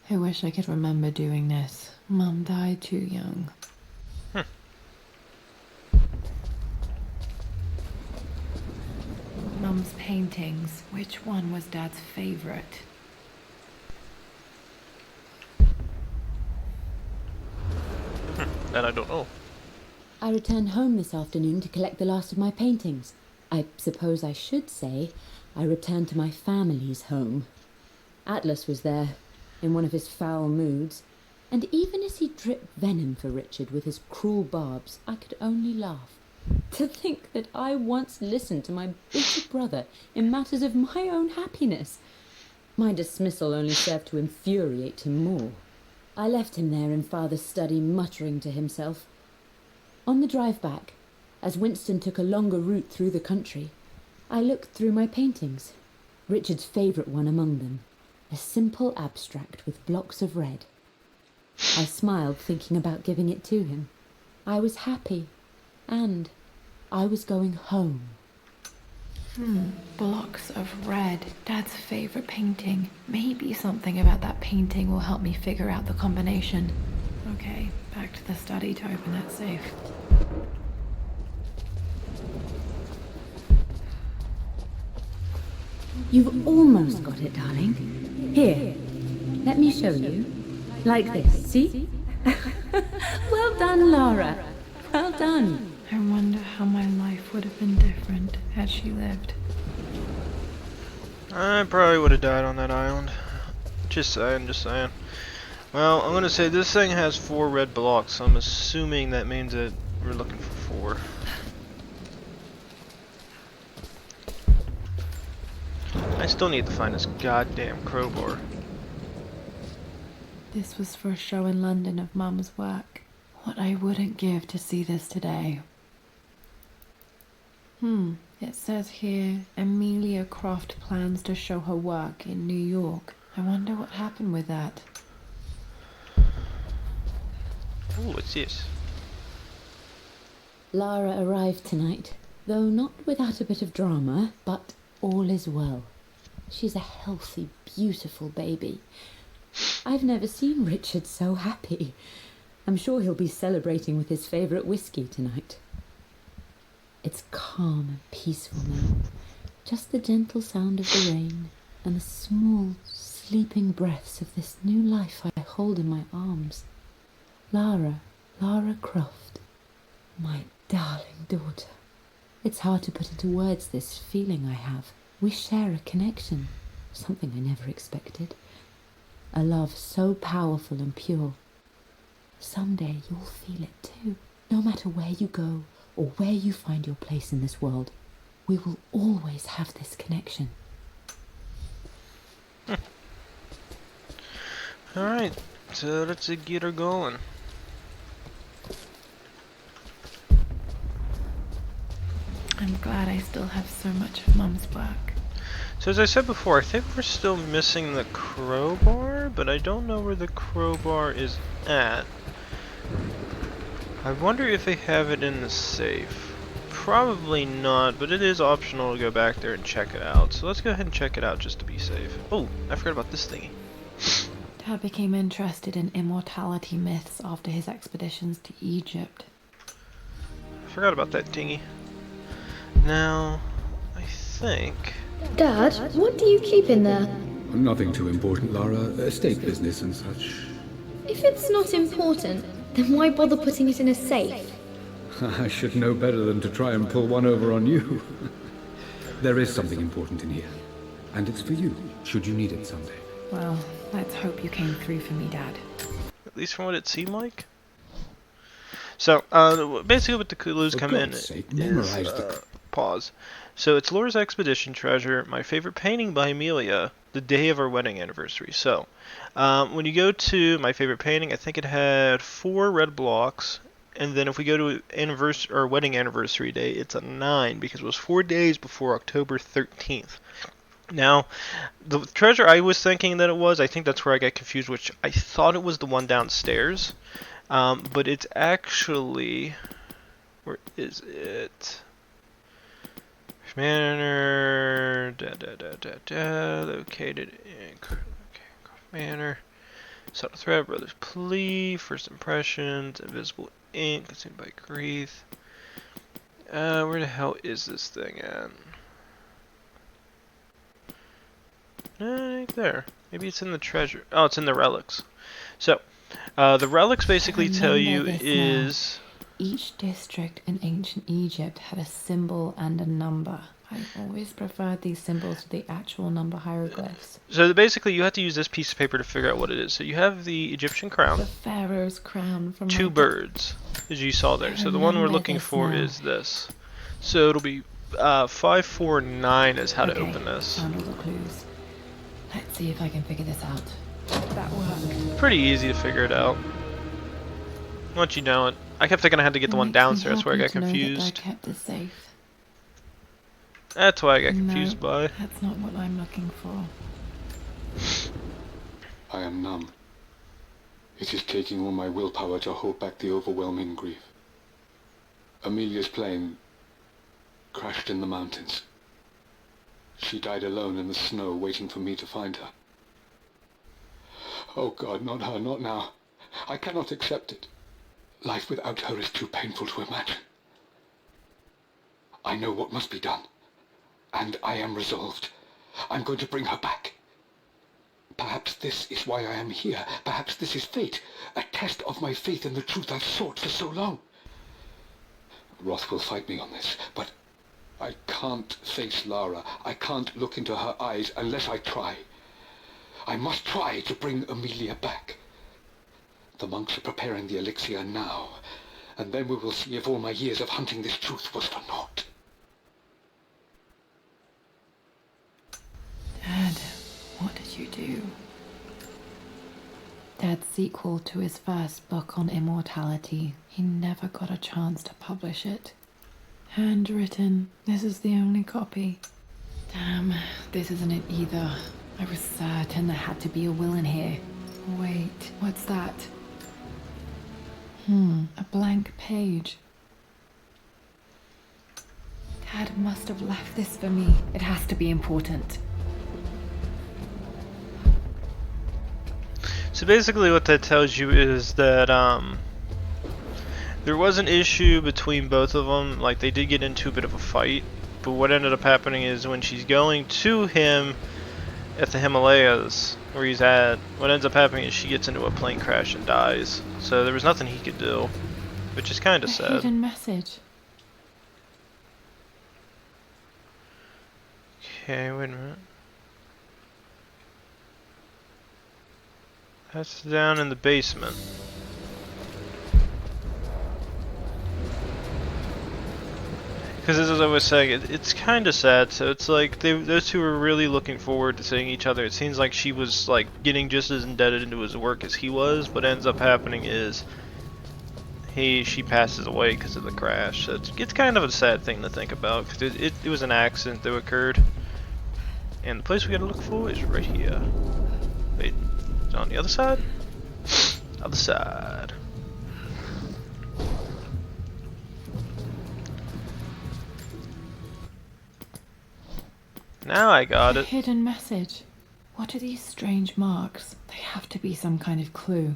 I wish I could remember doing this. Mum died too young. Mum's paintings. Which one was Dad's favorite? That I don't know. I returned home this afternoon to collect the last of my paintings. I suppose I should say I returned to my family's home. Atlas was there, in one of his foul moods, and even as he dripped venom for Richard with his cruel barbs, I could only laugh. To think that I once listened to my bitter brother in matters of my own happiness. My dismissal only served to infuriate him more. I left him there in Father's study, muttering to himself. On the drive back, as Winston took a longer route through the country, I looked through my paintings, Richard's favourite one among them, a simple abstract with blocks of red. I smiled, thinking about giving it to him. I was happy, and I was going home. Blocks of red. Dad's favourite painting. Maybe something about that painting will help me figure out the combination. Okay, back to the study to open that safe. You've almost got it, darling. Here, let me show you. Like this, see? Well done, Lara. Well done. I wonder how my life would have been different had she lived. I probably would have died on that island. Just saying, just saying. Well, I'm gonna say this thing has 4 red blocks, so I'm assuming that means that we're looking for 4. I still need to find this goddamn crowbar. This was for a show in London of Mum's work. What I wouldn't give to see this today. It says here, Amelia Croft plans to show her work in New York. I wonder what happened with that. Oh, what's this? Lara arrived tonight, though not without a bit of drama, but all is well. She's a healthy, beautiful baby. I've never seen Richard so happy. I'm sure he'll be celebrating with his favourite whiskey tonight. It's calm and peaceful now. Just the gentle sound of the rain and the small, sleeping breaths of this new life I hold in my arms. Lara Croft, my darling daughter. It's hard to put into words this feeling I have. We share a connection, something I never expected. A love so powerful and pure. Someday you'll feel it too. No matter where you go or where you find your place in this world, we will always have this connection. Alright, so let's get her going. I'm glad I still have so much of Mum's work. So as I said before, I think we're still missing the crowbar, but I don't know where the crowbar is at. I wonder if they have it in the safe. Probably not, but it is optional to go back there and check it out. So let's go ahead and check it out just to be safe. Oh, I forgot about this thingy. Dad became interested in immortality myths after his expeditions to Egypt. I forgot about that thingy. Now, I think... Dad, what do you keep in there? Nothing too important, Lara. Estate business and such. If it's not important, then why bother putting it in a safe? I should know better than to try and pull one over on you. There is something important in here. And it's for you, should you need it someday. Well, let's hope you came through for me, Dad. At least from what it seemed like. So, basically what the clues come in God's sake, is, memorize the... pause. So it's Laura's expedition treasure, my favorite painting by Amelia, the day of our wedding anniversary. So, when you go to my favorite painting, I think it had 4 red blocks, and then if we go to anniversary or wedding anniversary day, it's a 9 because it was 4 days before October 13th. Now, the treasure I was thinking that it was, I think that's where I got confused, which I thought it was the one downstairs, but it's actually, where is it? Manor, located in Croft Manor. Subtle Threat, Brother's Plea, First Impressions, Invisible Ink, Consumed by Grief. Where the hell is this thing at? Right there. Maybe it's in the treasure. Oh, it's in the relics. So, the relics basically tell you is... Each district in ancient Egypt had a symbol and a number. I always preferred these symbols to the actual number hieroglyphs. So basically you have to use this piece of paper to figure out what it is. So you have the Egyptian crown. The pharaoh's crown from 2 birds, as you saw there. So the one we're looking for is this. So it'll be 549 is how to open this. Found all the clues. Let's see if I can figure this out. That worked. Pretty easy to figure it out. Once you know it. I kept thinking I had to get the one downstairs where I got confused. That I kept it safe. That's why I got confused by. That's not what I'm looking for. I am numb. It is taking all my willpower to hold back the overwhelming grief. Amelia's plane crashed in the mountains. She died alone in the snow, waiting for me to find her. Oh God, not her, not now. I cannot accept it. Life without her is too painful to imagine. I know what must be done, and I am resolved. I'm going to bring her back. Perhaps this is why I am here. Perhaps this is fate, a test of my faith in the truth I've sought for so long. Roth will fight me on this, but I can't face Lara. I can't look into her eyes unless I try. I must try to bring Amelia back. The monks are preparing the elixir now, and then we will see if all my years of hunting this truth was for naught. Dad, what did you do? Dad's sequel to his first book on immortality. He never got a chance to publish it. Handwritten. This is the only copy. Damn, this isn't it either. I was certain there had to be a will in here. Wait, what's that? A blank page. Dad must have left this for me. It has to be important. So basically what that tells you is that There was an issue between both of them. Like, they did get into a bit of a fight. But what ended up happening is when she's going to him at the Himalayas, where he's at, what ends up happening is she gets into a plane crash and dies. So there was nothing he could do, which is kind of A sad. hidden message. Okay, wait a minute. That's down in the basement. Because as I was saying, it's kind of sad. So it's like those two were really looking forward to seeing each other. It seems like she was like getting just as indebted into his work as he was. But ends up happening is she passes away because of the crash. So it's kind of a sad thing to think about because it was an accident that occurred. And the place we gotta look for is right here. Wait, is it on the other side? Other side. Now I got A it. hidden message. What are these strange marks? They have to be some kind of clue.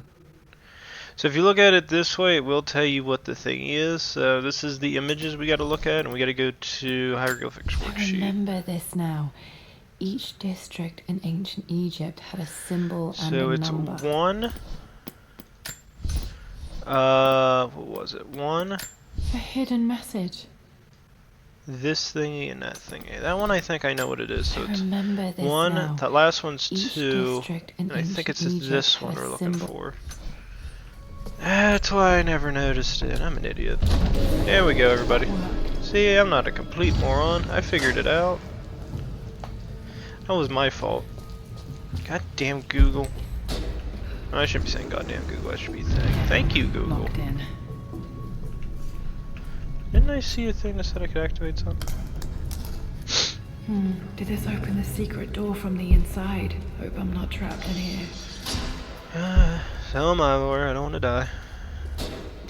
So if you look at it this way, it will tell you what the thing is. So this is the images we gotta look at, and we gotta go to hieroglyphics I worksheet. remember this now. Each district in ancient Egypt had a symbol and So a it's number. 1. What was it? 1. A hidden message. This thingy and that thingy. That one I think I know what it is. So I it's remember this 1. now. That last one's Each 2. district in And I think it's ancient this Egypt one had a we're looking symbol. for. That's why I never noticed it. I'm an idiot. There we go, everybody. See, I'm not a complete moron. I figured it out. That was my fault. Goddamn Google. I shouldn't be saying goddamn Google. I should be saying thank you, Google. Locked in. Didn't I see a thing that said I could activate something? Did this open the secret door from the inside? Hope I'm not trapped in here. So am I, Laura. I don't want to die.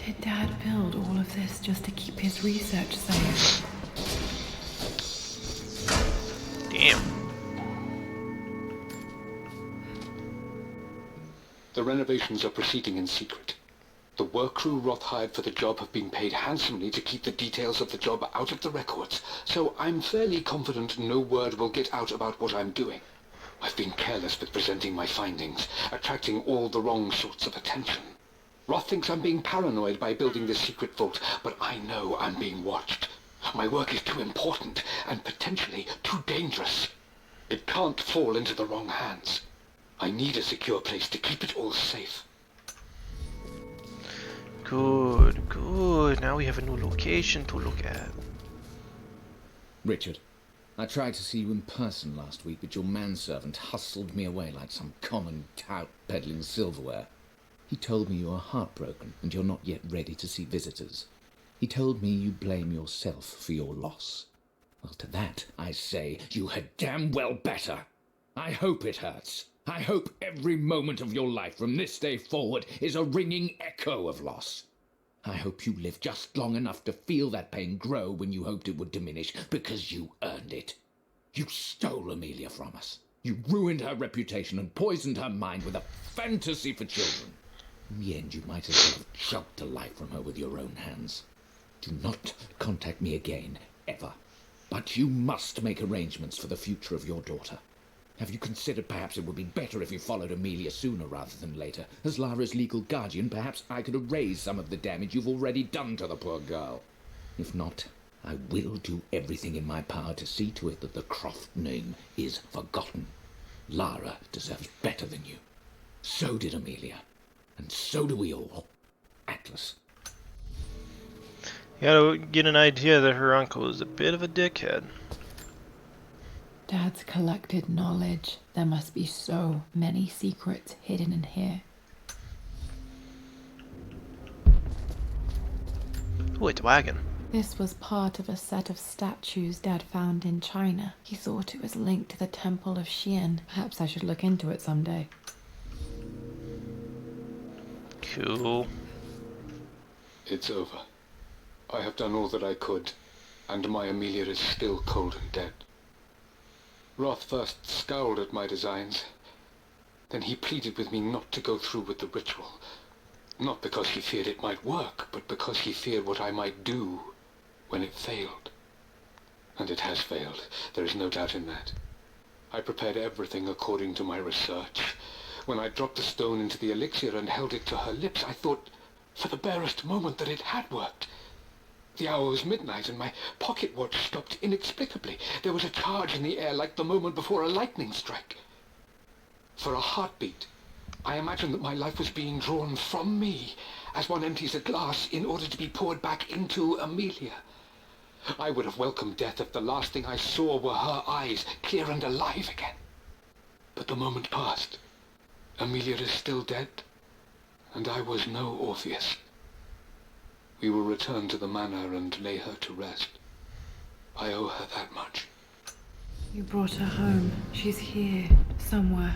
Did Dad build all of this just to keep his research safe? Damn. The renovations are proceeding in secret. The work crew Roth hired for the job have been paid handsomely to keep the details of the job out of the records, so I'm fairly confident no word will get out about what I'm doing. I've been careless with presenting my findings, attracting all the wrong sorts of attention. Roth thinks I'm being paranoid by building this secret vault, but I know I'm being watched. My work is too important and potentially too dangerous. It can't fall into the wrong hands. I need a secure place to keep it all safe. Good, good. Now we have a new location to look at. Richard, I tried to see you in person last week, but your manservant hustled me away like some common tout peddling silverware. He told me you are heartbroken and you're not yet ready to see visitors. He told me you blame yourself for your loss. Well, to that I say you had damn well better. I hope it hurts. I hope every moment of your life from this day forward is a ringing echo of loss. I hope you live just long enough to feel that pain grow when you hoped it would diminish, because you earned it. You stole Amelia from us. You ruined her reputation and poisoned her mind with a fantasy for children. In the end, you might as well have choked the life from her with your own hands. Do not contact me again, ever. But you must make arrangements for the future of your daughter. Have you considered perhaps it would be better if you followed Amelia sooner rather than later? As Lara's legal guardian, perhaps I could erase some of the damage you've already done to the poor girl. If not, I will do everything in my power to see to it that the Croft name is forgotten. Lara deserves better than you. So did Amelia. And so do we all. Atlas. You gotta get an idea that her uncle is a bit of a dickhead. Dad's collected knowledge. There must be so many secrets hidden in here. Oh, it's a wagon. This was part of a set of statues Dad found in China. He thought it was linked to the Temple of Xian. Perhaps I should look into it someday. Cool. It's over. I have done all that I could, and my Amelia is still cold and dead. Roth first scowled at my designs. Then he pleaded with me not to go through with the ritual. Not because he feared it might work, but because he feared what I might do when it failed. And it has failed. There is no doubt in that. I prepared everything according to my research. When I dropped the stone into the elixir and held it to her lips, I thought for the barest moment that it had worked. The hour was midnight and my pocket watch stopped inexplicably. There was a charge in the air like the moment before a lightning strike. For a heartbeat, I imagined that my life was being drawn from me as one empties a glass in order to be poured back into Amelia. I would have welcomed death if the last thing I saw were her eyes, clear and alive again. But the moment passed. Amelia is still dead, and I was no Orpheus. We will return to the manor and lay her to rest. I owe her that much. You brought her home. She's here, somewhere.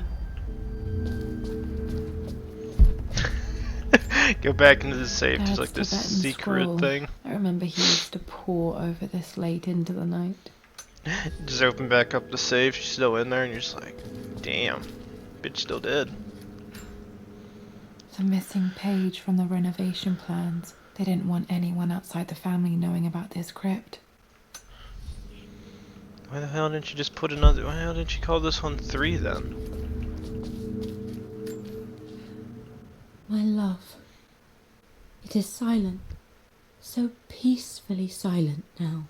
Go back into the safe. There's Dad's like this Tibetan secret scroll. thing. I remember he used to pore over this late into the night. Just open back up the safe. She's still in there, and you're just like, damn, bitch still dead. The missing page from the renovation plans. They didn't want anyone outside the family knowing about this crypt. Why the hell didn't you just put another? Why the hell didn't you call this one 3 then? My love, it is silent, so peacefully silent now.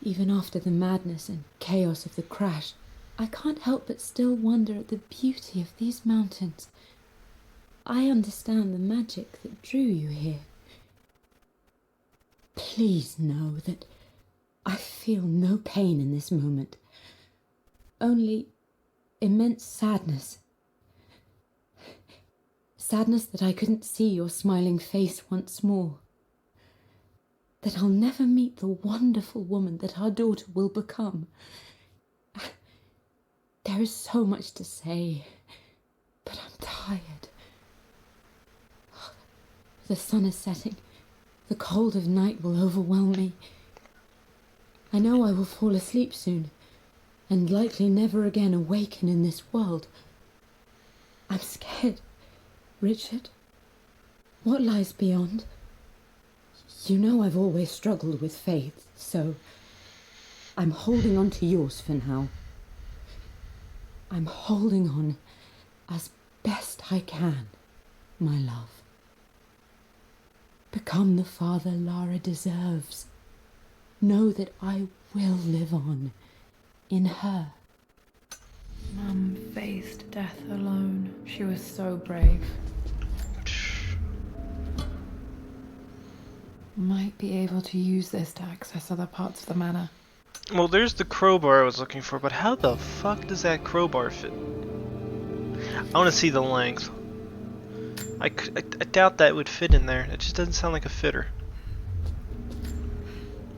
Even after the madness and chaos of the crash, I can't help but still wonder at the beauty of these mountains. I understand the magic that drew you here. Please know that I feel no pain in this moment, only immense sadness. Sadness that I couldn't see your smiling face once more. That I'll never meet the wonderful woman that our daughter will become. There is so much to say, but I'm tired. The sun is setting. The cold of night will overwhelm me. I know I will fall asleep soon, and likely never again awaken in this world. I'm scared. Richard, what lies beyond? You know I've always struggled with faith, so I'm holding on to yours for now. I'm holding on as best I can, my love. Become the father Lara deserves. Know that I will live on in her. Mum faced death alone. She was so brave. Might be able to use this to access other parts of the manor. Well, there's the crowbar I was looking for, but how the fuck does that crowbar fit? I want to see the length. I doubt that would fit in there. It just doesn't sound like a fitter.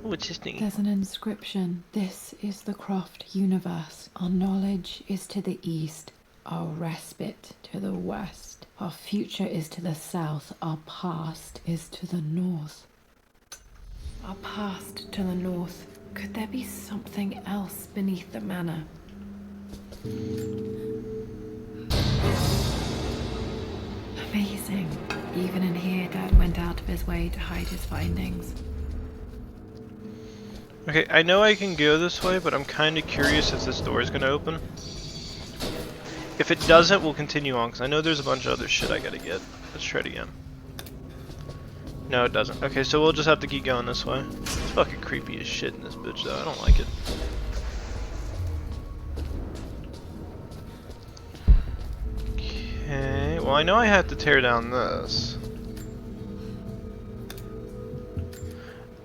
Oh, it's just neat. There's an inscription. This is the Croft universe. Our knowledge is to the east. Our respite to the west. Our future is to the south. Our past is to the north. Our past to the north. Could there be something else beneath the manor? Amazing. Even in here, Dad went out of his way to hide his findings. Okay, I know I can go this way, but I'm kind of curious if this door is going to open. If it doesn't, we'll continue on, because I know there's a bunch of other shit I gotta get. Let's try it again. No, it doesn't. Okay, so we'll just have to keep going this way. It's fucking creepy as shit in this bitch, though. I don't like it. Okay, well I know I have to tear down this.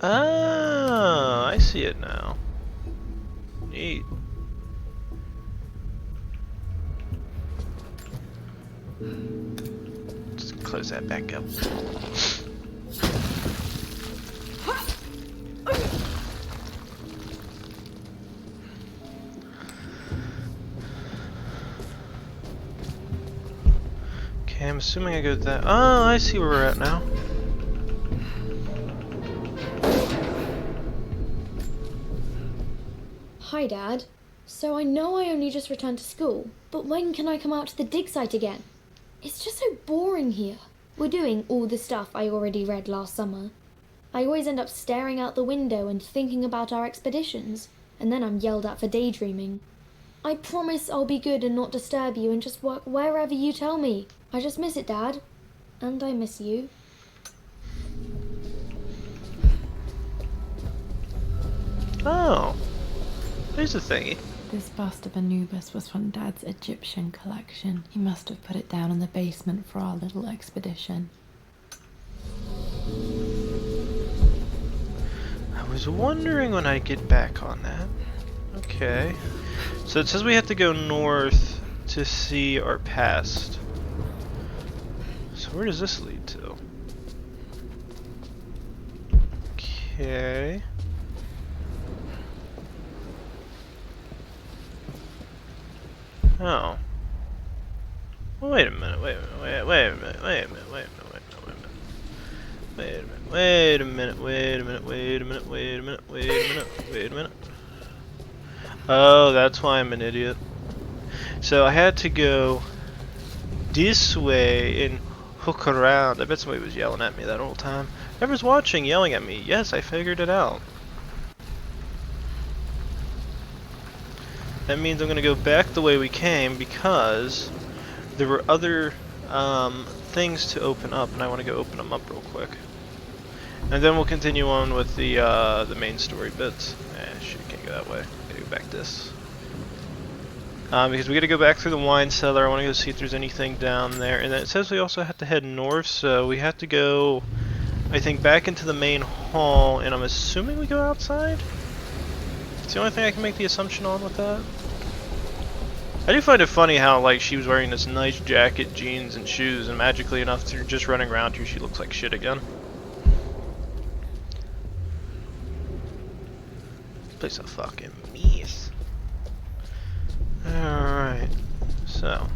Ah, I see it now. Neat. Just close that back up. Okay, I'm assuming I go to that. Oh, I see where we're at now. Hi, Dad. So I know I only just returned to school, but when can I come out to the dig site again? It's just so boring here. We're doing all the stuff I already read last summer. I always end up staring out the window and thinking about our expeditions, and then I'm yelled at for daydreaming. I promise I'll be good and not disturb you and just work wherever you tell me. I just miss it, Dad. And I miss you. Oh. Here's the thingy. This bust of Anubis was from Dad's Egyptian collection. He must have put it down in the basement for our little expedition. I was wondering when I'd get back on that. Okay. So it says we have to go north to see our past. So where does this lead to? Okay. Oh. Well, wait a minute, wait a minute, wait a minute, wait a minute, wait a minute, wait a minute, wait a minute, wait a minute, wait a minute, wait a minute, wait a minute, wait a minute. Oh, that's why I'm an idiot. So I had to go this way and hook around. I bet somebody was yelling at me that whole time. Whoever's watching yelling at me. Yes, I figured it out. That means I'm going to go back the way we came because there were other things to open up, and I want to go open them up real quick. And then we'll continue on with the main story bits. Shit, can't go that way. Gotta go back this. Because we gotta go back through the wine cellar. I want to go see if there's anything down there. And then it says we also have to head north, so we have to go, I think, back into the main hall, and I'm assuming we go outside? It's the only thing I can make the assumption on with that. I do find it funny how, like, she was wearing this nice jacket, jeans, and shoes, and magically enough, through just running around here, she looks like shit again. This place a fucking mess. Alright, so.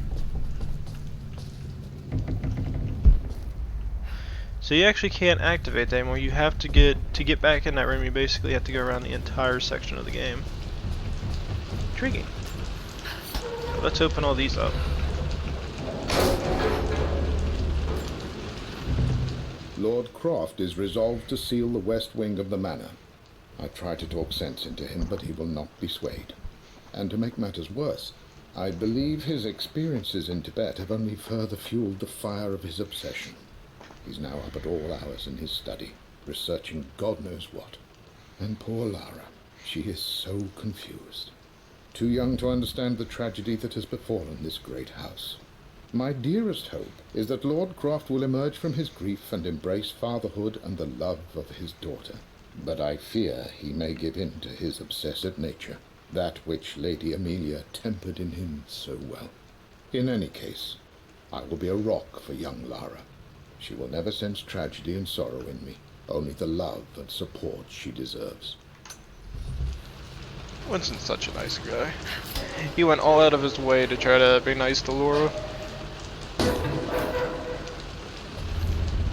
So you actually can't activate that anymore. You have to get back in that room, you basically have to go around the entire section of the game. Intriguing. Let's open all these up. Lord Croft is resolved to seal the west wing of the manor. I try to talk sense into him, but he will not be swayed. And to make matters worse, I believe his experiences in Tibet have only further fueled the fire of his obsession. He's now up at all hours in his study, researching God knows what. And poor Lara, she is so confused. Too young to understand the tragedy that has befallen this great house. My dearest hope is that Lord Croft will emerge from his grief and embrace fatherhood and the love of his daughter. But I fear he may give in to his obsessive nature, that which Lady Amelia tempered in him so well. In any case, I will be a rock for young Lara. She will never sense tragedy and sorrow in me, only the love and support she deserves. Winston's such a nice guy. He went all out of his way to try to be nice to Laura.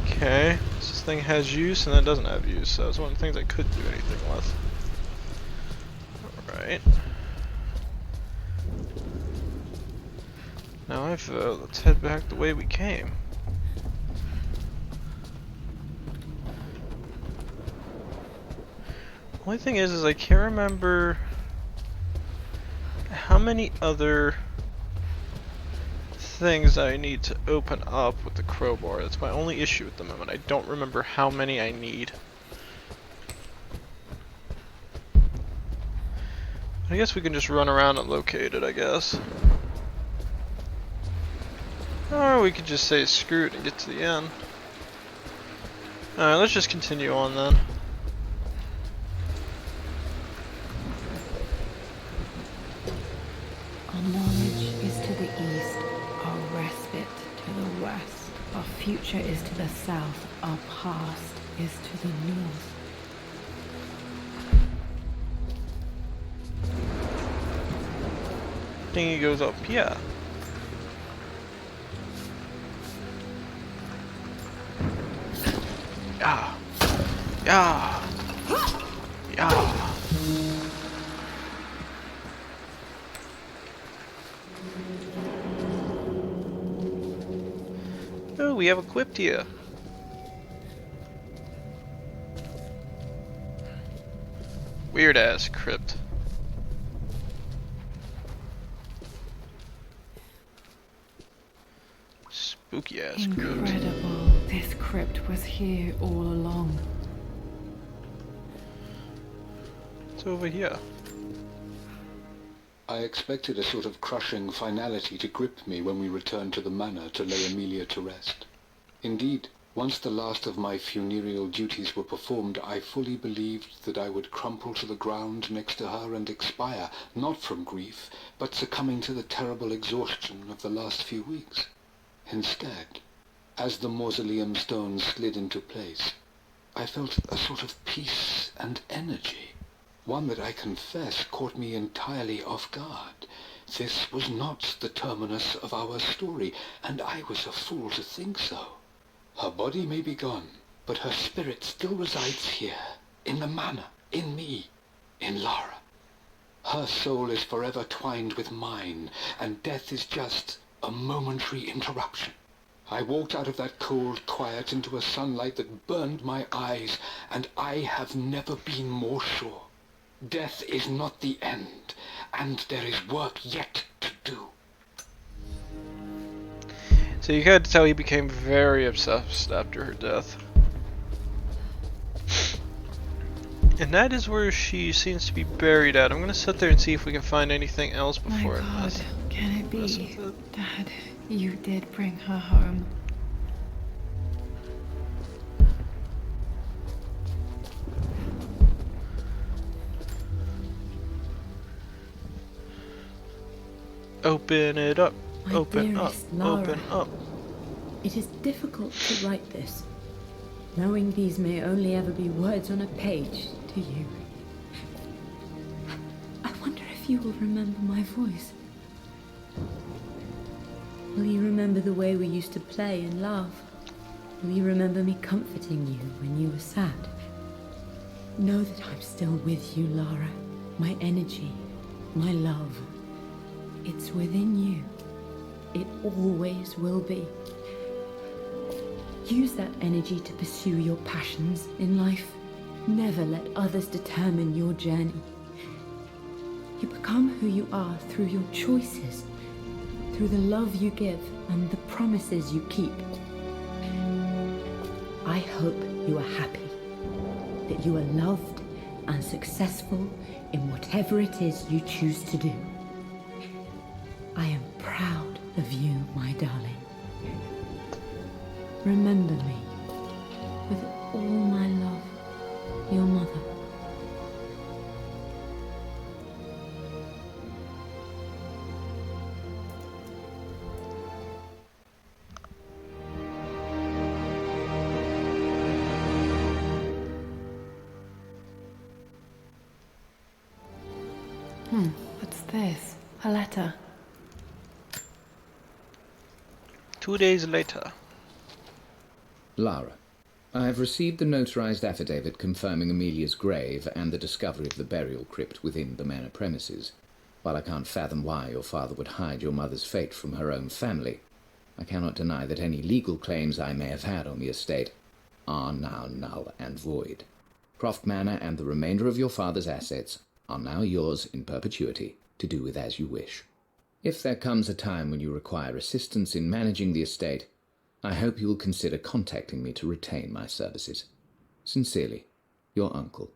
Okay, this thing has use and that doesn't have use, so it's one of the things I couldn't do anything with. Alright. Now let's head back the way we came. Only thing is I can't remember how many other things I need to open up with the crowbar. That's my only issue at the moment. I don't remember how many I need. I guess we can just run around and locate it, I guess. Or we could just say screw it and get to the end. Alright, let's just continue on then. Our knowledge is to the east, our respite to the west. Our future is to the south, our past is to the north. Thingy goes up, yeah. Yeah. Yeah. Yeah. we have equipped here? Weird ass crypt. Spooky ass crypt. Incredible. This crypt was here all along. It's over here. I expected a sort of crushing finality to grip me when we returned to the manor to lay Amelia to rest. Indeed, once the last of my funereal duties were performed, I fully believed that I would crumple to the ground next to her and expire, not from grief, but succumbing to the terrible exhaustion of the last few weeks. Instead, as the mausoleum stones slid into place, I felt a sort of peace and energy. One that I confess caught me entirely off guard. This was not the terminus of our story, and I was a fool to think so. Her body may be gone, but her spirit still resides here, in the manor, in me, in Lara. Her soul is forever twined with mine, and death is just a momentary interruption. I walked out of that cold quiet into a sunlight that burned my eyes, and I have never been more sure. Death is not the end, and there is work yet to do. So you could tell he became very obsessed after her death. And that is where she seems to be buried at. I'm gonna sit there and see if we can find anything else before My God, can it mess be? with it. Dad, you did bring her home. Open it up. My Open up. dearest Lara, Open up. It is difficult to write this, knowing these may only ever be words on a page to you. I wonder if you will remember my voice. Will you remember the way we used to play and laugh? Will you remember me comforting you when you were sad? Know that I'm still with you, Lara. My energy, my love. It's within you. It always will be. Use that energy to pursue your passions in life. Never let others determine your journey. You become who you are through your choices, through the love you give and the promises you keep. I hope you are happy, that you are loved and successful in whatever it is you choose to do. I am proud of you, my darling. Remember me with all my love, your mother. What's this? A letter. 2 days later. Lara, I have received the notarized affidavit confirming Amelia's grave and the discovery of the burial crypt within the manor premises. While I can't fathom why your father would hide your mother's fate from her own family, I cannot deny that any legal claims I may have had on the estate are now null and void. Croft Manor and the remainder of your father's assets are now yours in perpetuity to do with as you wish. If there comes a time when you require assistance in managing the estate, I hope you will consider contacting me to retain my services. Sincerely, your uncle.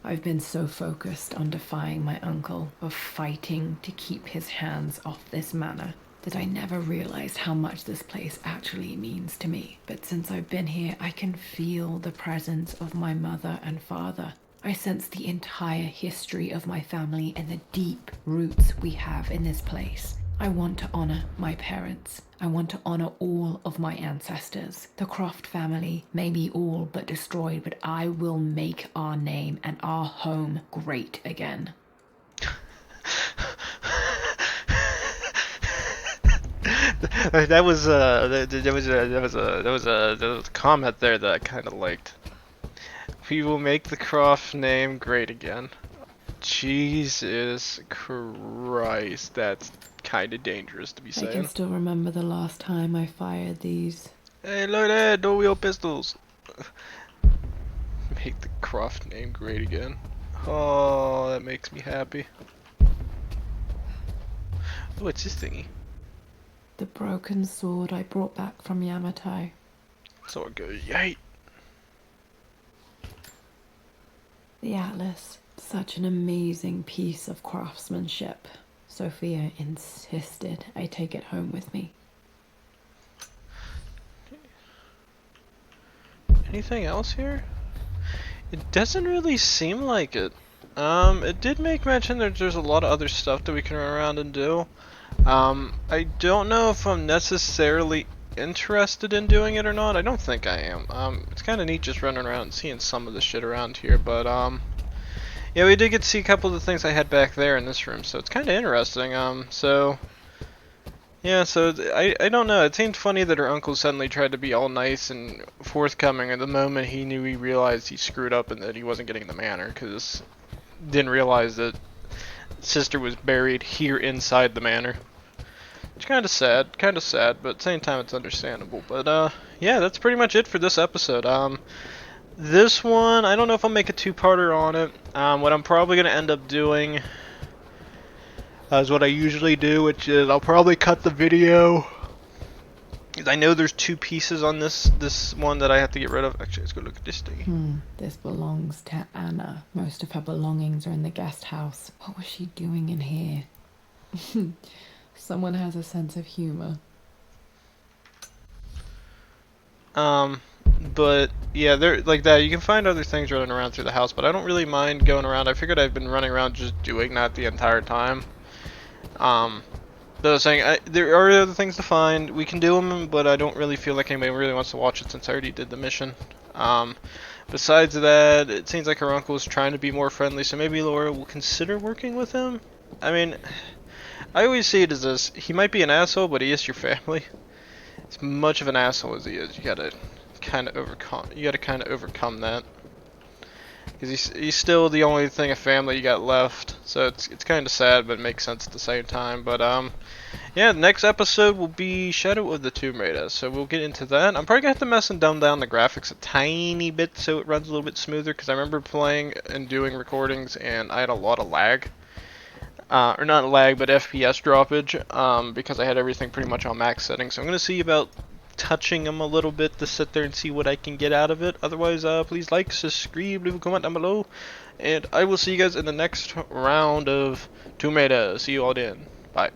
I've been so focused on defying my uncle, of fighting to keep his hands off this manor, that I never realized how much this place actually means to me. But since I've been here, I can feel the presence of my mother and father. I sense the entire history of my family and the deep roots we have in this place. I want to honor my parents. I want to honor all of my ancestors. The Croft family may be all but destroyed, but I will make our name and our home great again. That was a comment there that I kind of liked. We will make the Croft name great again. Jesus Christ, that's kind of dangerous to be I can saying. still remember the last time I fired these. Hey, look at that, dual wheel pistols. Make the Croft name great again. Oh, that makes me happy. What's this thingy? The broken sword I brought back from Yamato. It's all good. Yay! The atlas. Such an amazing piece of craftsmanship. Sophia insisted I take it home with me. Anything else here? It doesn't really seem like it. It did make mention that there's a lot of other stuff that we can run around and do. I don't know if I'm necessarily interested in doing it or not. I don't think I am. It's kind of neat just running around and seeing some of the shit around here, but, yeah, we did get to see a couple of the things I had back there in this room, so it's kind of interesting. Yeah, so I don't know. It seemed funny that her uncle suddenly tried to be all nice and forthcoming at the moment he knew he realized he screwed up and that he wasn't getting the manor, because didn't realize that sister was buried here inside the manor. It's kind of sad, but at the same time it's understandable. But yeah, that's pretty much it for this episode. This one, I don't know if I'll make a two-parter on it. What I'm probably gonna end up doing is what I usually do, which is I'll probably cut the video. I know there's two pieces on this one that I have to get rid of. Actually, let's go look at this thing. This belongs to Anna. Most of her belongings are in the guest house. What was she doing in here? Someone has a sense of humor. But yeah, they're like that. You can find other things running around through the house, but I don't really mind going around. I figured I've been running around just doing that the entire time. Though saying there are other things to find. We can do them, but I don't really feel like anybody really wants to watch it since I already did the mission. Besides that, it seems like her uncle is trying to be more friendly, so maybe Laura will consider working with him. I mean, I always see it as this: he might be an asshole, but he is your family. As much of an asshole as he is, you gotta kind of overcome that, because he's still the only thing of family you got left. So it's kind of sad, but it makes sense at the same time. But yeah, the next episode will be Shadow of the Tomb Raider, so we'll get into that. I'm probably gonna have to mess and dumb down the graphics a tiny bit so it runs a little bit smoother, because I remember playing and doing recordings and I had a lot of lag. Or not lag, but FPS droppage, because I had everything pretty much on max settings. So I'm going to see about touching them a little bit to sit there and see what I can get out of it. Otherwise, please like, subscribe, leave a comment down below. And I will see you guys in the next round of Tomb Raider. See you all then. Bye.